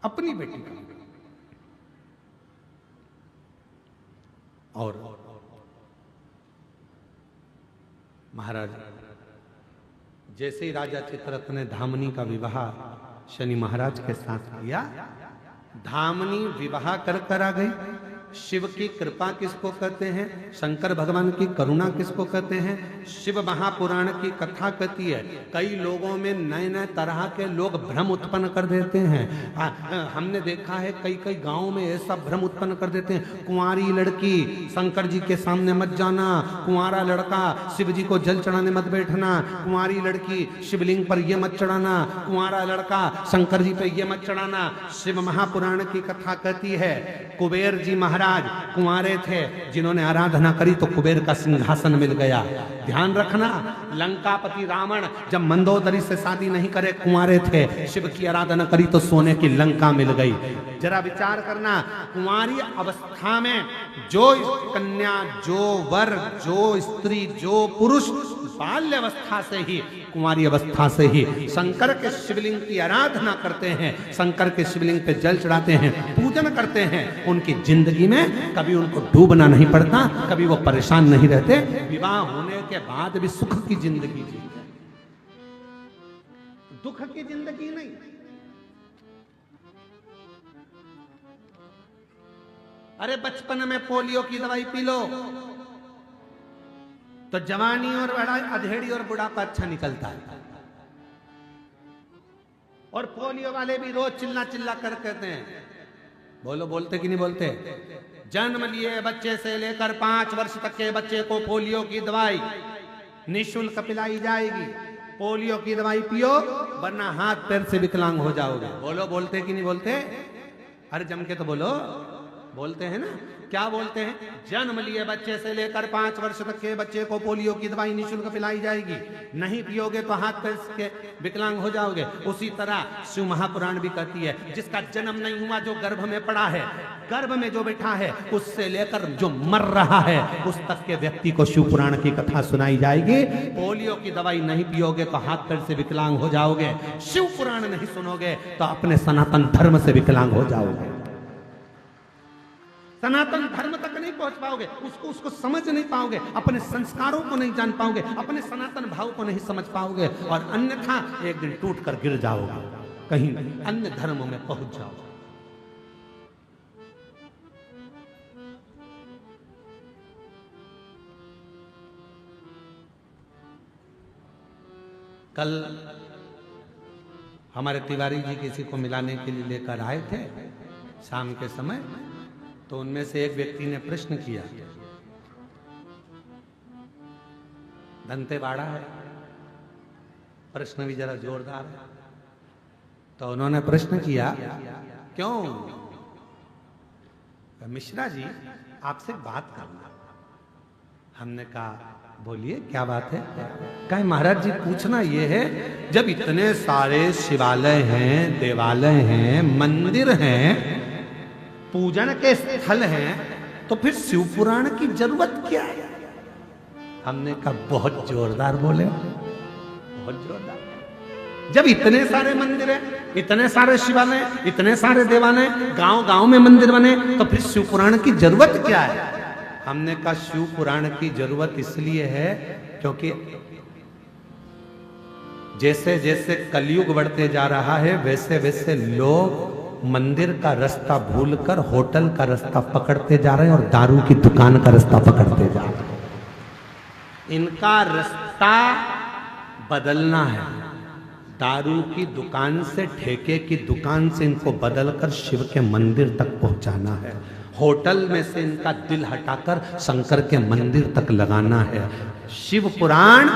अपनी बेटी का। और महाराज जैसे ही राजा चित्ररथ ने धामनी का विवाह शनि महाराज के साथ किया, धामनी विवाह कर आ गई। शिव की कृपा किसको कहते हैं? शंकर भगवान की करुणा किसको कहते हैं? शिव महापुराण की कथा कहती है कई लोगों में नए नए तरह के लोग भ्रम उत्पन्न कर देते हैं। हमने देखा है कई कई गांवों में ऐसा भ्रम उत्पन्न कर देते हैं, कुंवारी लड़की शंकर जी के सामने मत जाना, कुंवारा लड़का शिव जी को जल चढ़ाने मत बैठना, कुंवारी लड़की शिवलिंग पर ये मत चढ़ाना, कुंवारा लड़का शंकर जी पे ये मत चढ़ाना। शिव महापुराण की कथा कहती है कुबेर जी महाराज कुंवारे थे, जिन्होंने आराधना करी तो कुबेर का सिंहासन मिल गया। ध्यान रखना, लंकापति रावण जब मंदोदरी से शादी नहीं करे, कुंवारे थे, शिव की आराधना करी तो सोने की लंका मिल गई। जरा विचार करना, कुंवारी अवस्था में जो कन्या, जो वर, जो स्त्री, जो पुरुष बाल्य अवस्था से ही, कुंवारी अवस्था से ही शंकर के शिवलिंग की आराधना करते हैं, शंकर के शिवलिंग पे जल चढ़ाते हैं, पूजन करते हैं, उनकी जिंदगी में कभी उनको डूबना नहीं पड़ता, कभी वो परेशान नहीं रहते, विवाह होने के बाद भी सुख की जिंदगी जीते, दुख की जिंदगी नहीं। अरे बचपन में पोलियो की दवाई पी लो तो जवानी और बड़ा अधेड़ी और बुढ़ापा अच्छा निकलता है। और पोलियो वाले भी रोज चिल्ला चिल्ला कर कहते हैं, बोलो, बोलते कि नहीं बोलते, जन्म लिए बच्चे से लेकर 5 वर्ष तक के बच्चे को पोलियो की दवाई निःशुल्क पिलाई जाएगी। पोलियो की दवाई पियो वरना हाथ पैर से विकलांग हो जाओगे। बोलो, बोलते कि नहीं बोलते? अरे जम के तो बोलो, बोलते हैं ना। क्या बोलते हैं? जन्म लिए बच्चे से लेकर 5 वर्ष तक के बच्चे को पोलियो की दवाई निःशुल्क पिलाई जाएगी, नहीं पियोगे तो हाथ पैर के विकलांग हो जाओगे। उसी तरह शिव महापुराण भी कहती है, जिसका जन्म नहीं हुआ, जो गर्भ में पड़ा है, गर्भ में जो बैठा है, उससे लेकर जो मर रहा है उस तक के व्यक्ति को शिव पुराण की कथा सुनाई जाएगी। पोलियो की दवाई नहीं पियोगे तो हाथ पैर से विकलांग हो जाओगे, शिव पुराण नहीं सुनोगे तो अपने सनातन धर्म से विकलांग हो जाओगे, सनातन धर्म तक नहीं पहुंच पाओगे, उसको समझ नहीं पाओगे, अपने संस्कारों को नहीं जान पाओगे, अपने सनातन भाव को नहीं समझ पाओगे, और अन्यथा एक दिन टूट कर गिर जाओगे, कहीं अन्य धर्मों में पहुंच जाओगे। कल हमारे तिवारी जी किसी को मिलाने के लिए लेकर आए थे शाम के समय, तो उनमें से एक व्यक्ति ने प्रश्न किया, दंतेवाड़ा है, प्रश्न भी जरा जोरदार है। तो उन्होंने प्रश्न किया, क्यों? मिश्रा जी आपसे बात करना। हमने कहा, बोलिए क्या बात है? कहे, महाराज जी पूछना ये है, जब इतने सारे शिवालय हैं, देवालय हैं, मंदिर हैं, पूजन के स्थल हैं, तो फिर शिव पुराण की जरूरत क्या है? हमने कहा, बहुत जोरदार बोले, बहुत जोरदार। जब इतने सारे मंदिर हैं, इतने सारे शिवालय, इतने सारे देवालय, गांव गांव में मंदिर बने, तो फिर शिव पुराण की जरूरत क्या है? हमने कहा, शिव पुराण की जरूरत इसलिए है क्योंकि जैसे जैसे कलयुग बढ़ते जा रहा है, वैसे वैसे लोग मंदिर का रास्ता भूलकर होटल का रास्ता पकड़ते जा रहे हैं और दारू की दुकान का रास्ता पकड़ते जा रहे हैं। इनका रास्ता बदलना है, दारू की दुकान से, ठेके की दुकान से इनको बदलकर शिव के मंदिर तक पहुंचाना है। होटल में से इनका दिल हटाकर शंकर के मंदिर तक लगाना है। शिव पुराण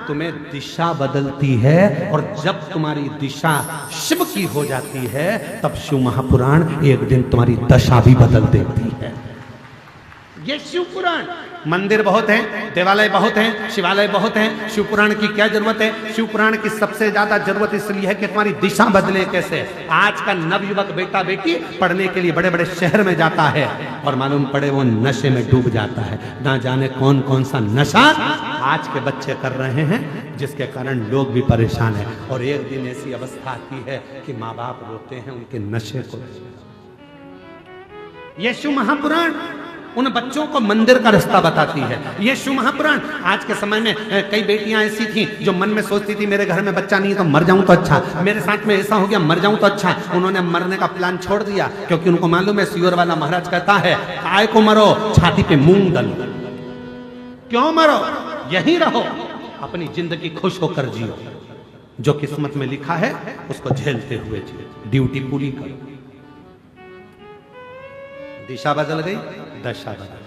तुम्हें दिशा बदलती है, और जब तुम्हारी दिशा शिव की हो जाती है, तब शिव महापुराण एक दिन तुम्हारी दशा भी बदल देती है। ये शिव पुराण, मंदिर बहुत हैं, देवालय बहुत हैं, शिवालय बहुत हैं, शिव पुराण की क्या जरूरत है? शिव पुराण की सबसे ज्यादा जरूरत इसलिए है कि तुम्हारी दिशा बदले कैसे। आज का नवयुवक बेटा बेटी पढ़ने के लिए बड़े बड़े शहर में जाता है, और मालूम पड़े वो नशे में डूब जाता है। ना जाने कौन कौन सा नशा आज के बच्चे कर रहे हैं, जिसके कारण लोग भी परेशान हैं। और एक दिन ऐसी अवस्था आती है कि माँ बाप रोते हैं उनके नशे को। ये शिव महापुराण उन बच्चों को मंदिर का रास्ता बताती है। ये शिव महापुराण, आज के समय में कई बेटियां ऐसी थी जो मन में सोचती थी, मेरे घर में बच्चा नहीं है तो मर जाऊं तो अच्छा, मेरे साथ में ऐसा हो गया मर जाऊं तो अच्छा। उन्होंने मरने का प्लान छोड़ दिया, क्योंकि उनको मालूम है सियोर वाला महाराज कहता है, काय को मरो, छाती पे मूंग दल। क्यों मरो, यहीं रहो, अपनी जिंदगी खुश होकर जियो, जो किस्मत में लिखा है उसको झेलते हुए जियो, ड्यूटी पूरी करो। दिशा बदल गई, दशा बदल।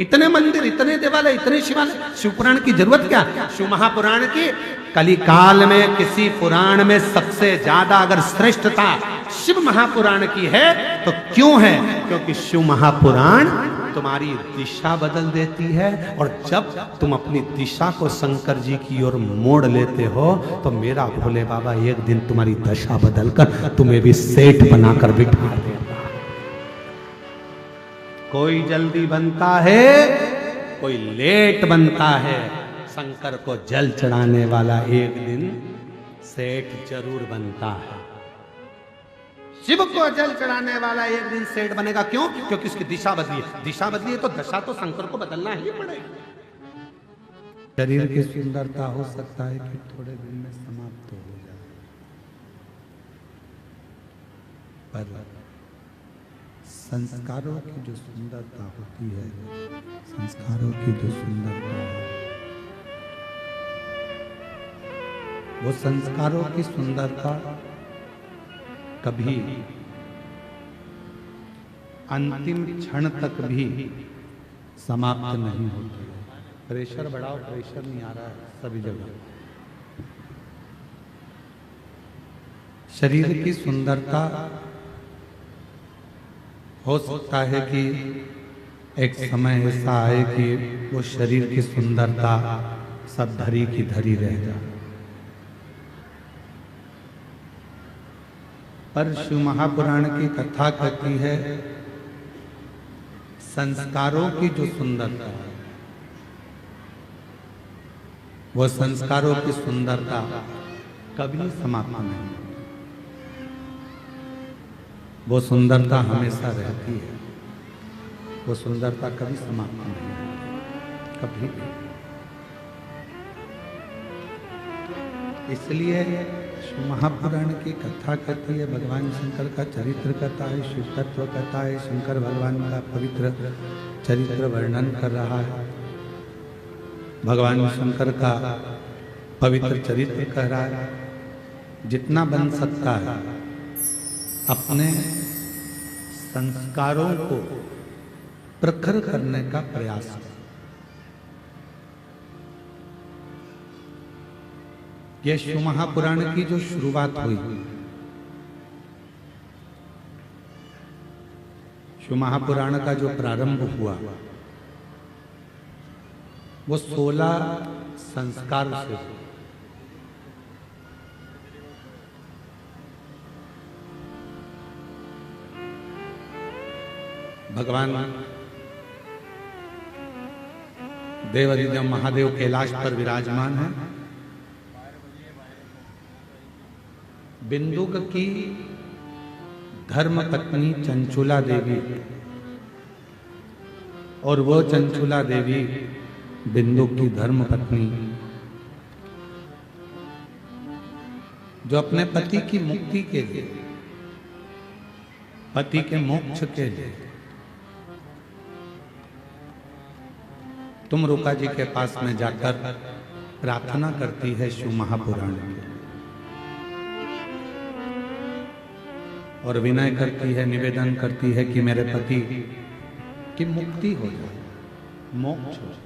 इतने मंदिर, इतने देवालय, इतने शिवालय, शिव पुराण की जरूरत क्या? शिव महापुराण की कली काल में किसी पुराण में सबसे ज्यादा अगर श्रेष्ठता शिव महापुराण की है तो क्यों है? क्योंकि शिव महापुराण तुम्हारी दिशा बदल देती है, और जब तुम अपनी दिशा को शंकर जी की ओर मोड़ लेते हो तो मेरा भोले बाबा एक दिन तुम्हारी दशा बदलकर तुम्हें भी सेठ बनाकर बिठा देगा। कोई जल्दी बनता है, कोई लेट बनता है। शंकर को जल चढ़ाने वाला एक दिन सेठ जरूर बनता है। शिव को जल चढ़ाने वाला एक दिन सेठ बनेगा। क्यों? क्योंकि उसकी दिशा बदली है। दिशा बदली है तो दशा तो शंकर को बदलना ही पड़ेगा। शरीर की सुंदरता हो सकता है कि थोड़े दिन में समाप्त हो जाए, पर संस्कारों की जो सुंदरता होती है, संस्कारों की जो सुंदरता है, वो संस्कारों की सुंदरता कभी अंतिम क्षण तक भी समाप्त नहीं होती है। प्रेशर बढ़ाओ, प्रेशर नहीं आ रहा है सभी जगह। शरीर की सुंदरता हो सकता है कि एक समय ऐसा आए कि वो शरीर की सुंदरता सब धरी की धरी रह जाए, पर शिव महापुराण की कथा कहती है संस्कारों की जो सुंदरता है, वो संस्कारों की सुंदरता कभी समाप्त नहीं, वो सुंदरता हमेशा रहती है। वो सुंदरता कभी समाप्त नहीं होती, कभी भी। इसलिए महापुराण की कथा कहती है, भगवान शंकर का चरित्र कहता है, शिव तत्व कहता है, शंकर भगवान का पवित्र चरित्र वर्णन कर रहा है, भगवान शंकर का पवित्र चरित्र कह रहा है। जितना बन सकता है अपने संस्कारों को प्रखर करने का प्रयास है। यह शिव महापुराण की जो शुरुआत हुई, शिव महापुराण का जो प्रारंभ हुआ, वो 16 संस्कार से हुआ। भगवान देवाधिदेव महादेव कैलाश पर विराजमान है। बिंदुक की धर्म पत्नी चंचुला देवी, और वो चंचुला देवी बिंदुक की धर्म पत्नी जो अपने पति की मुक्ति के लिए, पति के मोक्ष के लिए तुम रुका जी के पास में जाकर प्रार्थना करती है शिव महापुराण की, और विनय करती है, निवेदन करती है कि मेरे पति की मुक्ति हो जाए, मोक्ष हो जाए।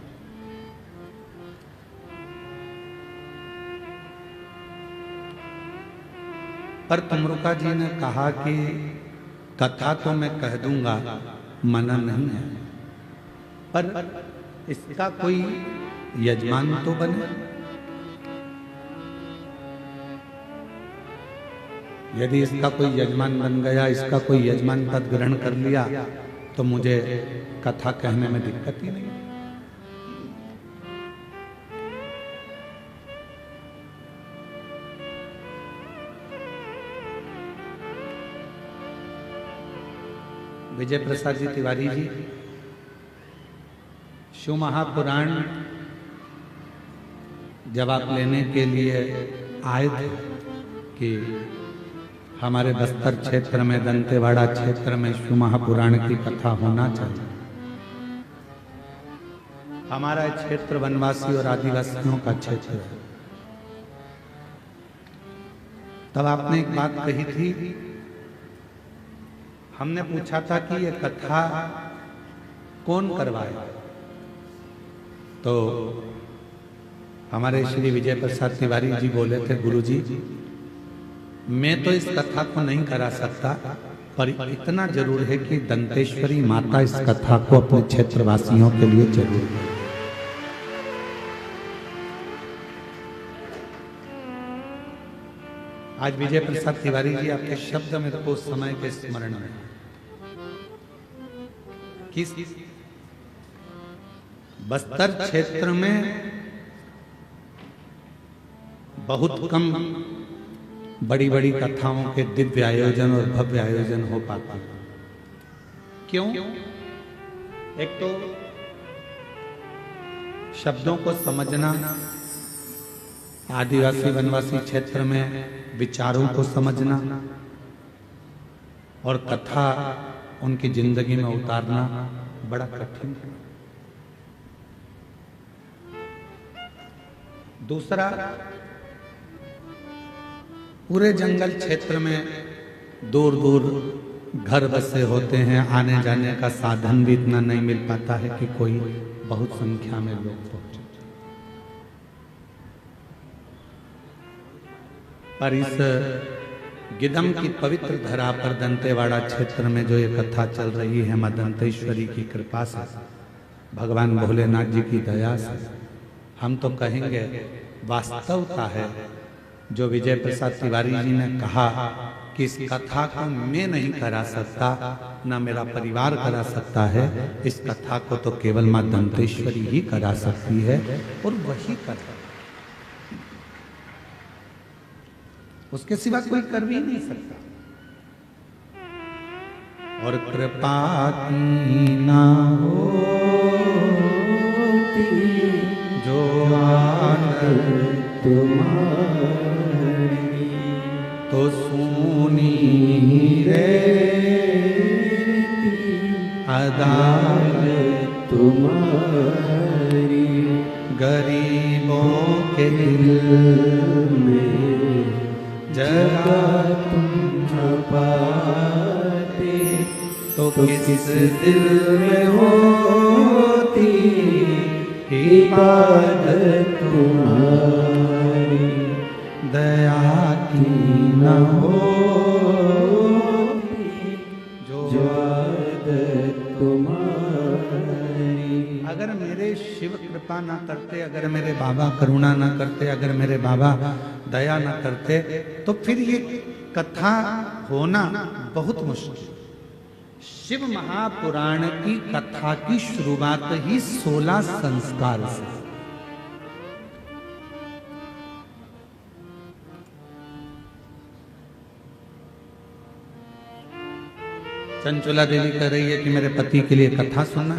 पर तमरुका जी ने कहा कि कथा तो मैं कह दूंगा, मना नहीं है, पर इसका कोई यजमान तो बने। यदि इसका कोई यजमान बन गया, इसका कोई यजमान पद ग्रहण कर लिया, तो मुझे कथा कहने में दिक्कत ही नहीं। विजय प्रसाद जी तिवारी जी शिव महापुराण जवाब लेने के लिए आए थे कि हमारे बस्तर क्षेत्र में, दंतेवाड़ा क्षेत्र में शिव महापुराण की कथा होना चाहिए। हमारा क्षेत्र वनवासी और आदिवासियों का क्षेत्र है। तब आपने एक बात कही थी, हमने पूछा था कि ये कथा कौन करवाए, तो हमारे श्री विजय प्रसाद तिवारी जी बोले थे, गुरु जी मैं तो इस कथा को नहीं करा सकता, पर इतना जरूर है कि दंतेश्वरी माता इस कथा को अपने क्षेत्रवासियों के लिए जरूर है। आज विजय प्रसाद तिवारी जी आपके शब्द मेरे को उस समय के स्मरण में किस बस्तर क्षेत्र में बहुत कम बड़ी बड़ी कथाओं के दिव्य आयोजन और भव्य आयोजन हो पाते। क्यों? एक तो शब्दों को समझना, आदिवासी वनवासी क्षेत्र में विचारों को समझना और कथा उनकी जिंदगी में उतारना बड़ा कठिन है। दूसरा, पूरे जंगल क्षेत्र में दूर दूर घर बसे होते हैं, आने जाने का साधन भी इतना नहीं मिल पाता है कि कोई बहुत संख्या में लोग पहुंचे। पर इस गिदम की पवित्र धरा पर दंतेवाड़ा क्षेत्र में जो ये कथा चल रही है, मां दंतेश्वरी की कृपा से, भगवान भोलेनाथ जी की दया से, हम तो कहेंगे वास्तवता है जो विजय प्रसाद तिवारी जी ने कहा कि इस कथा को मैं नहीं करा सकता, ना मेरा परिवार करा सकता है, इस कथा को तो केवल मां दंतेश्वरी ही करा सकती है और वही कर, उसके सिवा कोई कर भी नहीं सकता। और कृपा की ना होती जो तुम्हारी तो सुनी रहती अदालत तुम्हारी, गरीबों के दिल में जगह तुम छुपाते तो किस दिल में होती इबादत तुम्हारी, दया की न होती जो आदत तुम्हारी। अगर मेरे शिव कृपा ना करते, अगर मेरे बाबा करुणा ना करते, अगर मेरे बाबा दया ना करते, तो फिर ये कथा होना बहुत मुश्किल। शिव महापुराण की कथा की शुरुआत ही 16 संस्कार से। चंचला देवी कह रही है कि मेरे पति के लिए कथा सुनना,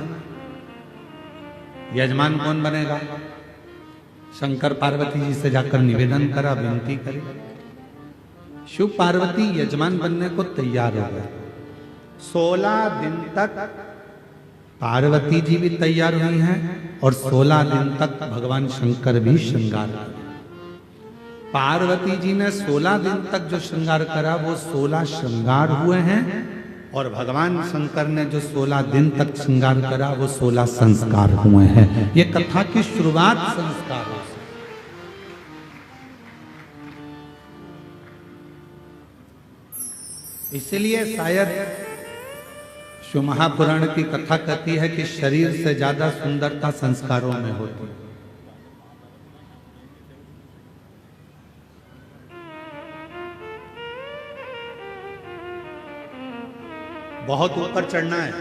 यजमान कौन बनेगा? शंकर पार्वती जी से जाकर निवेदन करा, विनती करी। शिव पार्वती यजमान बनने को तैयार हो गए। 16 दिन तक पार्वती जी भी तैयार हुई हैं और 16 दिन तक भगवान शंकर भी श्रृंगार किया। पार्वती जी ने 16 दिन तक जो श्रृंगार करा वो 16 श्रृंगार हुए हैं, और भगवान शंकर ने जो 16 दिन तक श्रृंगार करा वो 16 संस्कार हुए हैं। ये कथा की शुरुआत संस्कारों से। इसलिए शायद शिव महापुराण की कथा कहती है कि शरीर से ज्यादा सुंदरता संस्कारों में होती है। बहुत ऊपर चढ़ना है,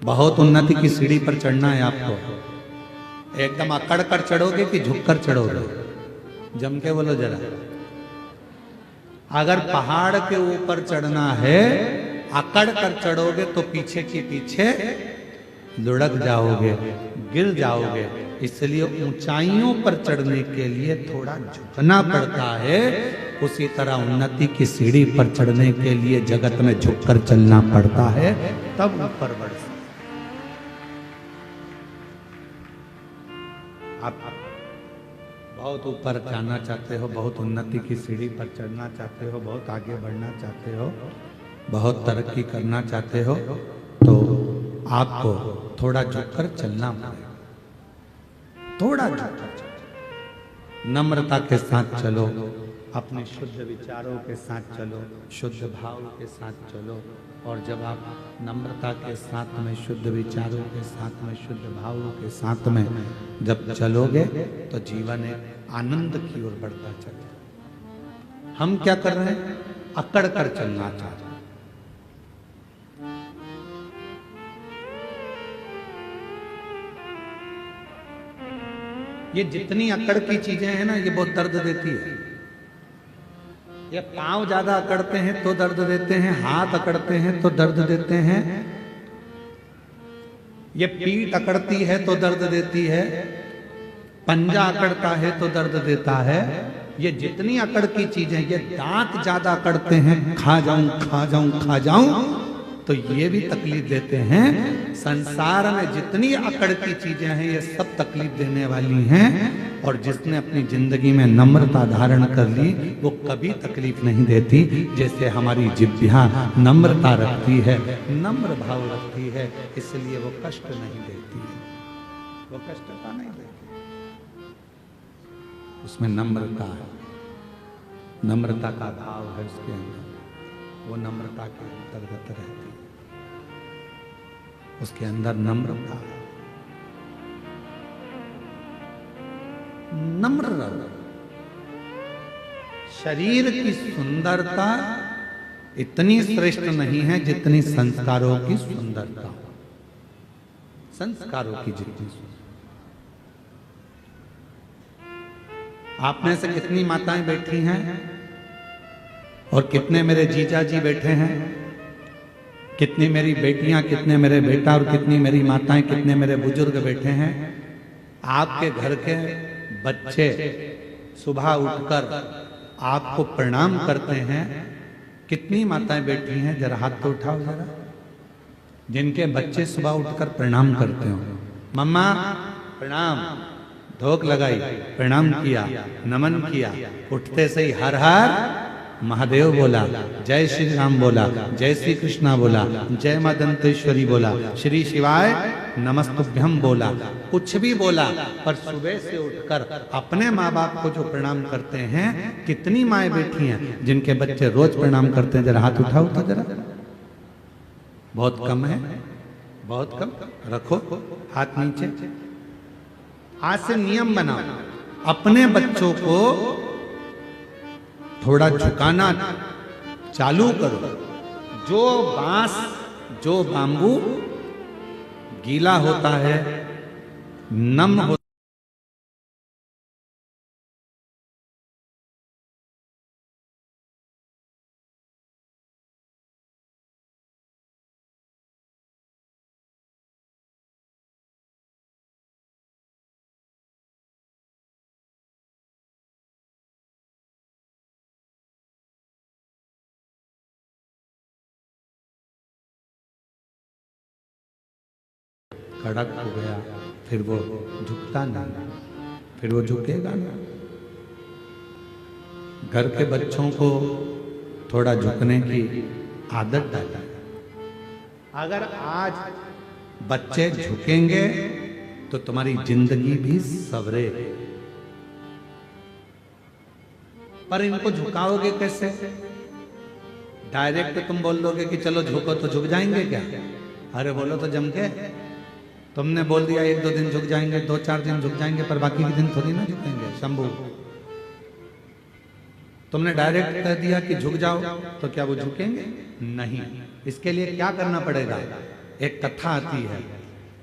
बहुत उन्नति की सीढ़ी पर चढ़ना है आपको। एकदम अकड़ कर चढ़ोगे कि झुक कर चढ़ोगे? जम के बोलो जरा। अगर पहाड़ के ऊपर चढ़ना है, अकड़ कर चढ़ोगे तो पीछे की पीछे लुढ़क जाओगे, गिर जाओगे। इसलिए ऊंचाइयों पर चढ़ने के लिए थोड़ा झुकना पड़ता है। उसी तरह उन्नति की सीढ़ी पर चढ़ने के लिए जगत में झुककर चलना पड़ता है, तब ऊपर बढ़ सकते। आप बहुत ऊपर जाना चाहते हो, बहुत उन्नति की सीढ़ी पर चढ़ना चाहते हो, बहुत आगे बढ़ना चाहते हो, बहुत तरक्की करना चाहते हो, तो आपको थोड़ा झुककर चलना पड़ेगा। थोड़ा झुककर चलना। नम्रता के साथ चलो, अपने शुद्ध विचारों के साथ चलो, शुद्ध भाव के साथ चलो। और जब आप नम्रता के साथ में, शुद्ध विचारों के साथ में, शुद्ध भावों के साथ में जब चलोगे तो जीवन एक आनंद की ओर बढ़ता चले। हम क्या कर रहे हैं? अकड़ कर चलना चाह रहे हैं। ये जितनी अकड़ की चीजें हैं ना, ये बहुत दर्द देती है। ये पांव ज्यादा अकड़ते हैं तो दर्द देते हैं, हाथ अकड़ते हैं तो दर्द देते हैं, ये पीठ अकड़ती है तो दर्द देती है, पंजा अकड़ता है तो दर्द देता है। ये जितनी अकड़ की चीजें, ये दांत ज्यादा अकड़ते हैं, खा जाऊं खा जाऊं खा जाऊं, तो ये भी तकलीफ देते हैं। संसार में जितनी अकड़ की चीजें हैं, ये सब तकलीफ देने वाली हैं। और जिसने अपनी जिंदगी में नम्रता धारण कर ली, वो कभी तकलीफ नहीं देती। जैसे हमारी जिह्वा नम्रता रखती है, नम्र भाव रखती है, इसलिए वो कष्ट नहीं देती है, वो कष्टता नहीं देती। उसमें नम्रता है, नम्रता का भाव है उसके अंदर, वो नम्रता के अंतर्गत रहती है, उसके अंदर नम्रता है। नम्र रहो। शरीर की सुंदरता इतनी श्रेष्ठ नहीं है जितनी संस्कारों की सुंदरता, संस्कारों की जितनी। आप में से कितनी माताएं बैठी हैं और कितने मेरे जीजा जी बैठे हैं, कितनी मेरी बेटियां, कितने मेरे बेटा और कितनी मेरी माताएं, कितने मेरे बुजुर्ग बैठे हैं। आपके घर के बच्चे सुबह उठकर आपको प्रणाम करते हैं। कितनी माताएं बैठी हैं, जरा हाथ तो उठाओ जरा, जिनके बच्चे सुबह उठकर प्रणाम करते हो। मम्मा प्रणाम, धोक लगाई, प्रणाम किया, नमन किया, उठते से ही हर हर महादेव बोला, जय श्री राम बोला, जय श्री कृष्णा बोला, जय मां दंतेश्वरी बोला, श्री शिवाय नमस्तुभ्यम बोला, कुछ भी बोला। पर सुबह से उठकर अपने माँ बाप को जो प्रणाम करते हैं, कितनी माएं बैठी हैं जिनके बच्चे रोज प्रणाम करते हैं? जरा हाथ उठाओ तो जरा, बहुत कम है, बहुत कम। रखो हाथ नीचे। आज से नियम बनाओ, अपने बच्चों को थोड़ा झुकाना चालू करो। जो बांस, जो बांबू गीला होता है, नम होता कड़क हो गया, फिर वो झुकता नहीं, फिर वो झुकेगा ना। घर के बच्चों को थोड़ा झुकने की आदत डालें। अगर आज बच्चे झुकेंगे तो तुम्हारी जिंदगी भी सवरे। पर इनको झुकाओगे कैसे? डायरेक्ट तुम बोल दोगे कि चलो झुको तो झुक जाएंगे क्या? अरे बोलो तो जम के। तुमने बोल दिया 1-2 दिन झुक जाएंगे, 2-4 दिन झुक जाएंगे, पर बाकी के दिन थोड़ी ना झुकेंगे। शंभू, तुमने डायरेक्ट कह दिया कि झुक जाओ, तो क्या वो झुकेंगे? नहीं। इसके लिए क्या करना पड़ेगा? एक कथा आती है,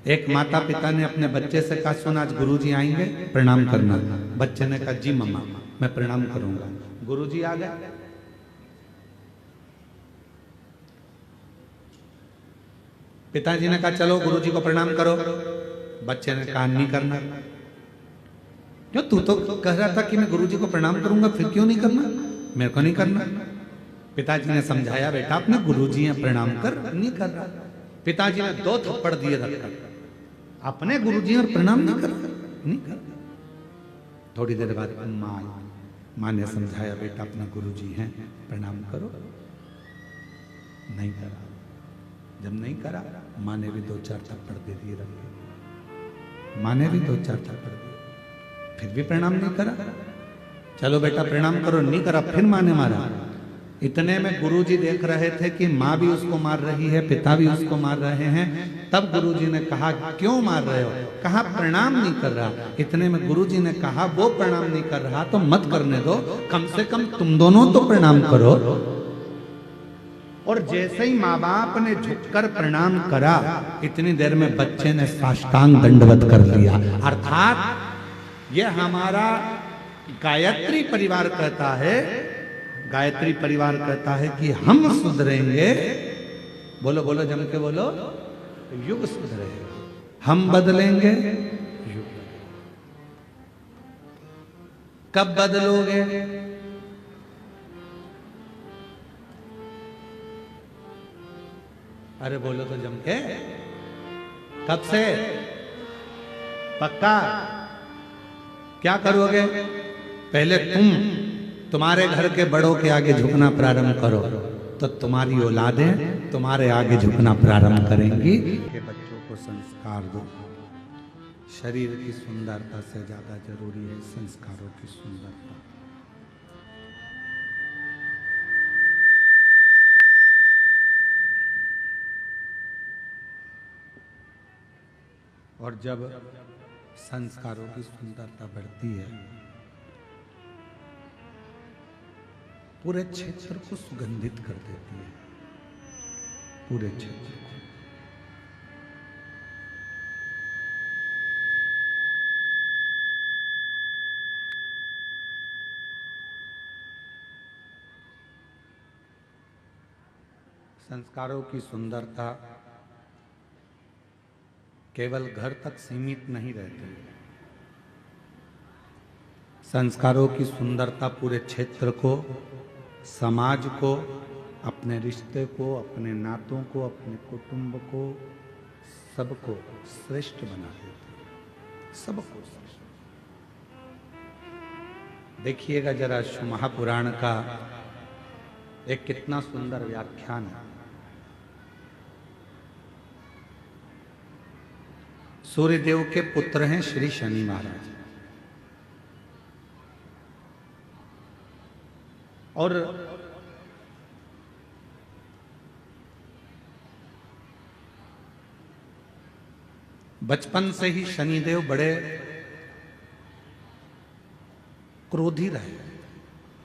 एक माता पिता ने अपने बच्चे से कहा, सुन आज गुरुजी आएंगे, प्रणाम करना। बच्चे ने कहा, जी मम्मा मैं प्रणाम करूंगा। गुरुजी आ गए, पिताजी ने कहा चलो गुरुजी को प्रणाम करो। बच्चे ने कहा नहीं करना। क्यों? तू तो कह रहा था कि मैं गुरुजी को प्रणाम करूंगा, फिर क्यों नहीं करना? मेरे को नहीं करना। पिताजी ने समझाया, बेटा अपने गुरुजी हैं, प्रणाम कर। नहीं कर रहा। पिताजी ने 2 थप्पड़ दिए रखकर, अपने गुरुजी और प्रणाम नहीं कर रहा, नहीं कर रहा। थोड़ी देर बाद माँ ने समझाया, बेटा अपना गुरुजी हैं, प्रणाम करो। नहीं करा। जब नहीं करा, माँ ने भी 2-4 थप्पड़ दे दिए रखे। माँ ने भी 2-4 थप्पड़ दिए। फिर भी प्रणाम नहीं करा। चलो बेटा प्रणाम करो, नहीं करा, फिर माँ ने मारा। इतने में गुरुजी देख रहे थे कि माँ भी उसको मार रही है, पिता भी उसको मार रहे हैं। तब गुरुजी ने कहा क्यों मार रहे हो? कहा प्रणाम नहीं कर रहा। इतने में गुरुजी ने कहा वो प्रणाम नहीं कर रहा तो मत करने दो, कम से कम तुम दोनों तो प्रणाम करो। और जैसे ही माँ बाप ने झुककर प्रणाम करा, इतनी देर में बच्चे ने साष्टांग दंडवत कर लिया। अर्थात ये हमारा गायत्री परिवार कहता है, गायत्री परिवार कहता है कि हम सुधरेंगे, बोलो बोलो जम के बोलो, युग सुधरेगा। हम बदलेंगे, युग। कब बदलोगे? अरे बोलो तो जम के, कब से? पक्का? क्या करोगे? पहले तुम्हारे घर के बड़ों के आगे झुकना प्रारंभ करो, तो तुम्हारी औलादें तुम्हारे आगे झुकना प्रारंभ करेंगी। के बच्चों को संस्कार दो। शरीर की सुंदरता से ज्यादा जरूरी है संस्कारों की सुंदरता। और जब संस्कारों की सुंदरता बढ़ती है, पूरे क्षेत्र को सुगंधित कर देती है, पूरे क्षेत्र को। संस्कारों की सुंदरता केवल घर तक सीमित नहीं रहती। संस्कारों की सुंदरता पूरे क्षेत्र को, समाज को, अपने रिश्ते को, अपने नातों को, अपने कुटुंब को, सबको श्रेष्ठ बना देती है, सबको श्रेष्ठ। देखिएगा जरा महापुराण का एक कितना सुंदर व्याख्यान है। सूर्यदेव के पुत्र हैं श्री शनि महाराज, और बचपन से ही शनिदेव बड़े क्रोधी रहे,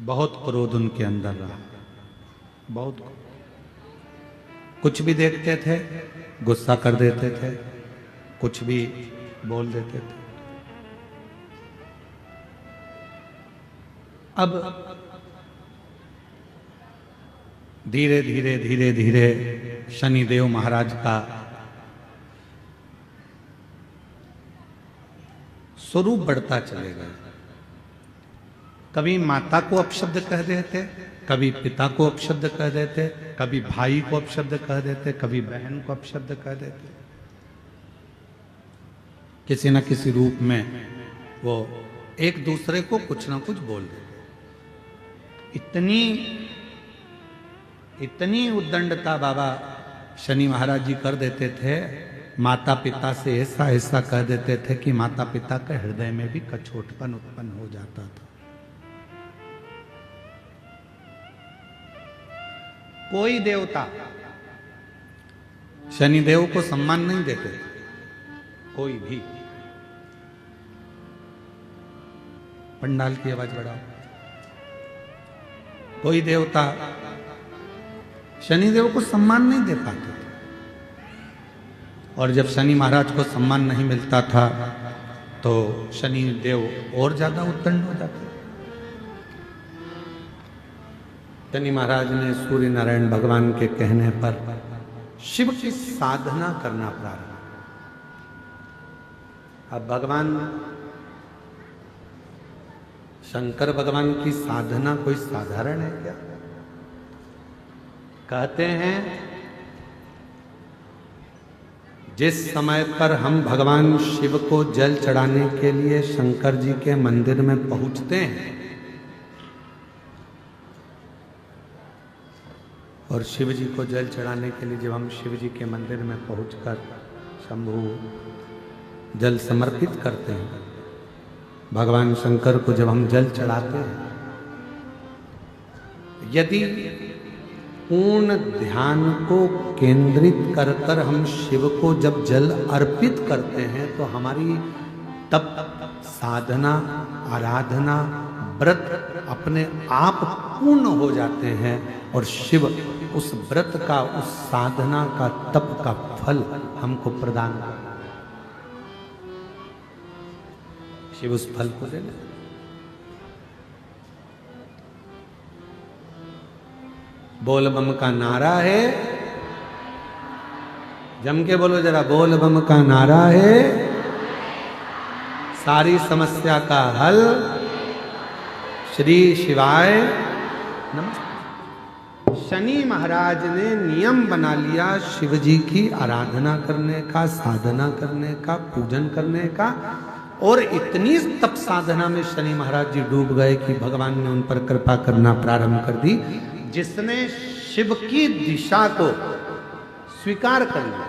बहुत क्रोध उनके अंदर रहा, बहुत। कुछ भी देखते थे गुस्सा कर देते थे, कुछ भी बोल देते थे। अब धीरे धीरे धीरे धीरे शनिदेव महाराज का स्वरूप बढ़ता चलेगा। कभी माता को अपशब्द कह देते, कभी पिता को अपशब्द कह देते, कभी भाई को अपशब्द कह देते, कभी बहन को अपशब्द कह देते। किसी न किसी रूप में वो एक दूसरे को कुछ ना कुछ बोल देते। इतनी उद्दंडता बाबा शनि महाराज जी कर देते थे। माता पिता से ऐसा ऐसा कह देते थे कि माता पिता के हृदय में भी कछोटपन उत्पन्न हो जाता था। कोई देवता शनिदेव को सम्मान नहीं देते थे, कोई भी। पंडाल की आवाज बढ़ाओ। कोई देवता शनिदेव को सम्मान नहीं दे पाते थे, और जब शनि महाराज को सम्मान नहीं मिलता था तो शनिदेव और ज्यादा उत्तंड हो जाते। शनि महाराज ने सूर्य नारायण भगवान के कहने पर शिव की साधना करना प्रारंभ। अब भगवान शंकर भगवान की साधना कोई साधारण है क्या? कहते हैं जिस समय पर हम भगवान शिव को जल चढ़ाने के लिए शंकर जी के मंदिर में पहुंचते हैं और शिव जी को जल चढ़ाने के लिए जब हम शिव जी के मंदिर में पहुंचकर शंभु जल समर्पित करते हैं, भगवान शंकर को जब हम जल चढ़ाते हैं, यदि पूर्ण ध्यान को केंद्रित कर कर हम शिव को जब जल अर्पित करते हैं तो हमारी तप, साधना, आराधना, व्रत अपने आप पूर्ण हो जाते हैं और शिव उस व्रत का, उस साधना का, तप का फल हमको प्रदान करते हैं। शिव उस फल को देना। बोल बम का नारा है, जम के बोलो जरा, बोल बम का नारा है, सारी समस्या का हल श्री शिवाय नमः। शनि महाराज ने नियम बना लिया शिव जी की आराधना करने का, साधना करने का, पूजन करने का, और इतनी तप साधना में शनि महाराज जी डूब गए कि भगवान ने उन पर कृपा करना प्रारंभ कर दी। जिसने शिव की दिशा को स्वीकार कर लिया,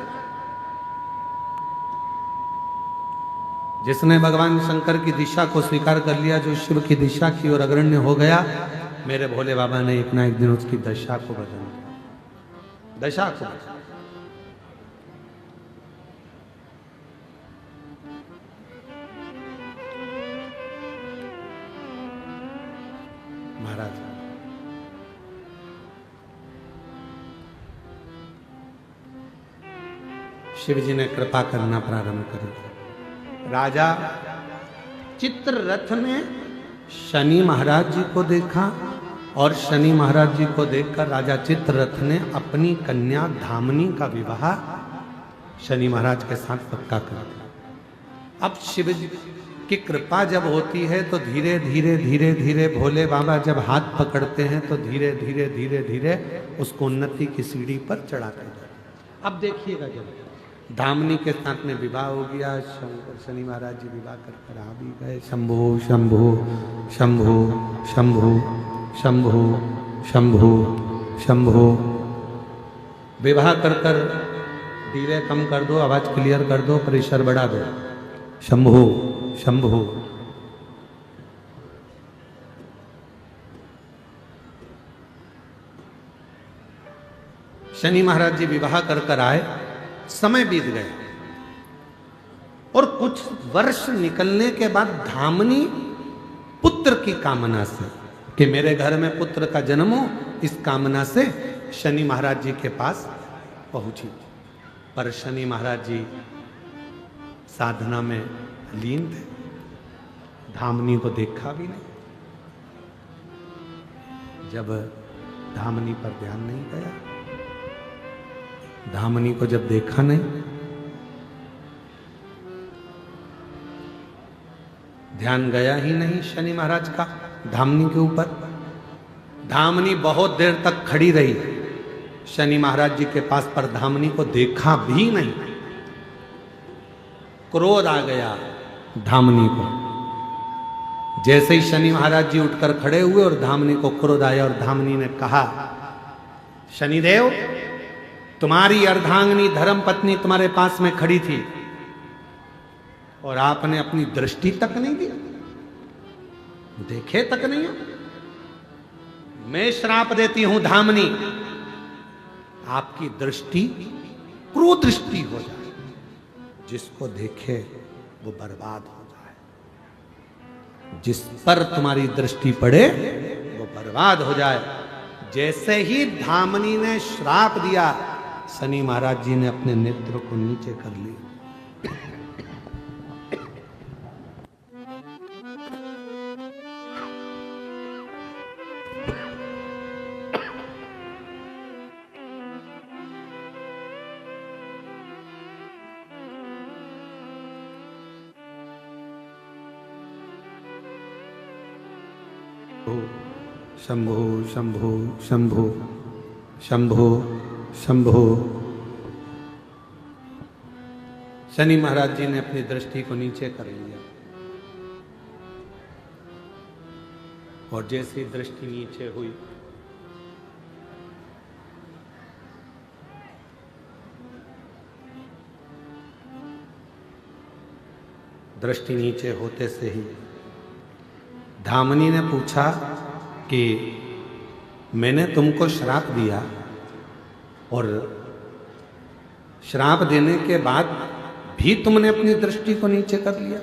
जिसने भगवान शंकर की दिशा को स्वीकार कर लिया, जो शिव की दिशा की ओर अग्रण्य हो गया, मेरे भोले बाबा ने एक ना एक दिन उसकी दशा को बदल दिया। दशा को महाराज शिव जी ने कृपा करना प्रारंभ कर दिया। राजा चित्ररथ ने शनि महाराज जी को देखा और शनि महाराज जी को देखकर राजा चित्ररथ ने अपनी कन्या धामनी का विवाह शनि महाराज के साथ पक्का कर दिया। अब शिव जी की कृपा जब होती है तो धीरे धीरे धीरे धीरे भोले बाबा जब हाथ पकड़ते हैं तो धीरे धीरे धीरे धीरे उसको उन्नति की सीढ़ी पर चढ़ाते जाते। अब देखिएगा, जब धामनी के साथ में विवाह हो गया, शंकर शनि महाराज जी विवाह कर आ भी गए। शंभु शंभु शंभु शंभु शंभु शंभु शंभु। विवाह कर कर डिले कम कर दो, आवाज क्लियर कर दो, प्रेशर बढ़ा दो। शंभु शंभु। शनि महाराज जी विवाह कर कर आए, समय बीत गया और कुछ वर्ष निकलने के बाद धामनी पुत्र की कामना से कि मेरे घर में पुत्र का जन्म हो, इस कामना से शनि महाराज जी के पास पहुंची। पर शनि महाराज जी साधना में लीन थे, धामनी को देखा भी नहीं। जब धामनी पर ध्यान नहीं गया, धामनी को जब देखा नहीं, ध्यान गया ही नहीं शनि महाराज का धामनी के ऊपर। धामनी बहुत देर तक खड़ी रही शनि महाराज जी के पास, पर धामनी को देखा भी नहीं। क्रोध आ गया धामनी को। जैसे ही शनि महाराज जी उठकर खड़े हुए और धामनी को क्रोध आया और धामनी ने कहा, शनिदेव, तुम्हारी अर्धांगिनी धर्म पत्नी तुम्हारे पास में खड़ी थी और आपने अपनी दृष्टि तक नहीं दी, देखे तक नहीं हो। मैं श्राप देती हूं धामनी, आपकी दृष्टि कुदृष्टि हो जाए, जिसको देखे वो बर्बाद हो जाए। जिस पर तुम्हारी दृष्टि पड़े वो बर्बाद हो जाए। जैसे ही धामनी ने श्राप दिया, शनि महाराज जी ने अपने नेत्र को नीचे कर लिया। शंभो शंभो शंभो शंभो शंभो। शनि महाराज जी ने अपनी दृष्टि को नीचे कर लिया और जैसी दृष्टि नीचे हुई, दृष्टि नीचे होते से ही धामनी ने पूछा कि मैंने तुमको श्राप दिया और श्राप देने के बाद भी तुमने अपनी दृष्टि को नीचे कर लिया।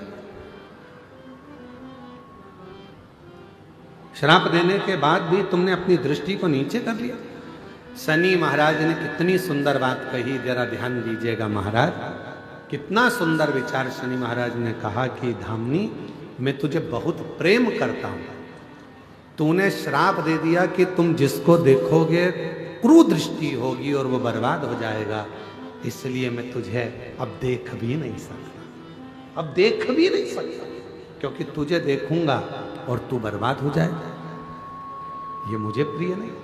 श्राप देने के बाद भी तुमने अपनी दृष्टि को नीचे कर लिया। शनि महाराज ने कितनी सुंदर बात कही, जरा ध्यान दीजिएगा महाराज। कितना सुंदर विचार शनि महाराज ने कहा कि धामनी, मैं तुझे बहुत प्रेम करता हूं। तूने श्राप दे दिया कि तुम जिसको देखोगे कुदृष्टि होगी और वो बर्बाद हो जाएगा, इसलिए मैं तुझे अब देख भी नहीं सकता, अब देख भी नहीं सकता, क्योंकि तुझे देखूंगा और तू बर्बाद हो जाएगा, ये मुझे प्रिय नहीं।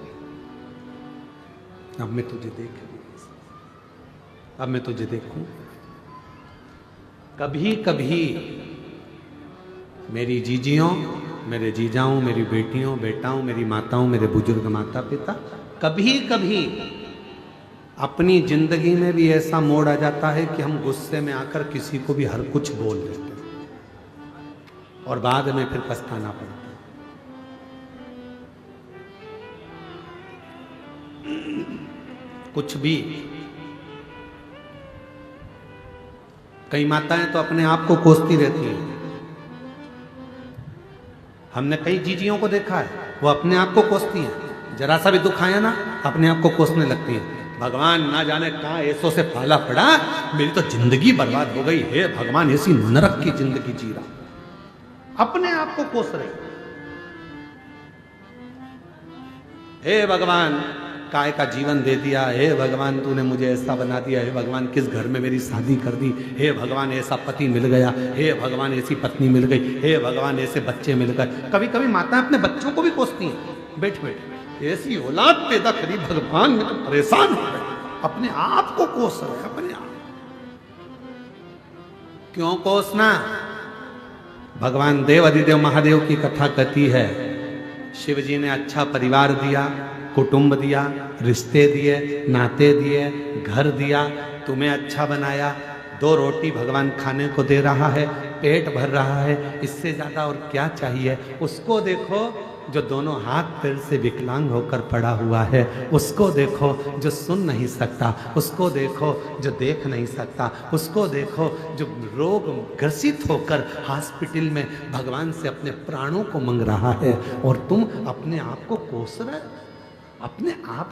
अब मैं तुझे देख भी नहीं सकता, अब मैं तुझे देखूं। कभी कभी मेरी जीजियों, मेरे जीजाओं, मेरी बेटियों, बेटाओं, मेरी माताओं, मेरे बुजुर्ग माता पिता, कभी कभी अपनी जिंदगी में भी ऐसा मोड़ आ जाता है कि हम गुस्से में आकर किसी को भी हर कुछ बोल देते हैं और बाद में फिर पछताना पड़ता है। कुछ भी। कई माताएं तो अपने आप को कोसती रहती हैं। हमने कई जीजियों को देखा है, वो अपने आप को कोसती हैं, जरा सा भी दुख आया ना अपने आप को कोसने लगती हैं। भगवान ना जाने कहां ऐसों से पाला पड़ा, मेरी तो जिंदगी बर्बाद हो गई, हे भगवान ऐसी नरक की जिंदगी जी रहा, अपने आप को कोस रहे। हे भगवान काय का जीवन दे दिया, हे भगवान तूने मुझे ऐसा बना दिया, हे भगवान किस घर में मेरी शादी कर दी, हे भगवान ऐसा पति मिल गया, हे भगवान ऐसी पत्नी मिल गई, हे भगवान ऐसे बच्चे मिल गए। कभी कभी माता अपने बच्चों को भी कोसती हैं, बैठ बैठ ऐसी औलाद पैदा करी भगवान, में तो परेशान हो गए, अपने आप को कोस रहे, अपने आप। क्यों कोसना? भगवान देव अधिदेव महादेव की कथा कहती है, शिव जी ने अच्छा परिवार दिया, कुटुंब दिया, रिश्ते दिए, नाते दिए, घर दिया, तुम्हें अच्छा बनाया, 2 रोटी भगवान खाने को दे रहा है, पेट भर रहा है, इससे ज्यादा और क्या चाहिए? उसको देखो जो दोनों हाथ पैर से विकलांग होकर पड़ा हुआ है, उसको देखो जो सुन नहीं सकता, उसको देखो जो देख नहीं सकता, उसको देखो जो रोग ग्रसित होकर हॉस्पिटल में भगवान से अपने प्राणों को मांग रहा है, और तुम अपने आप को कोस रहे, अपने आप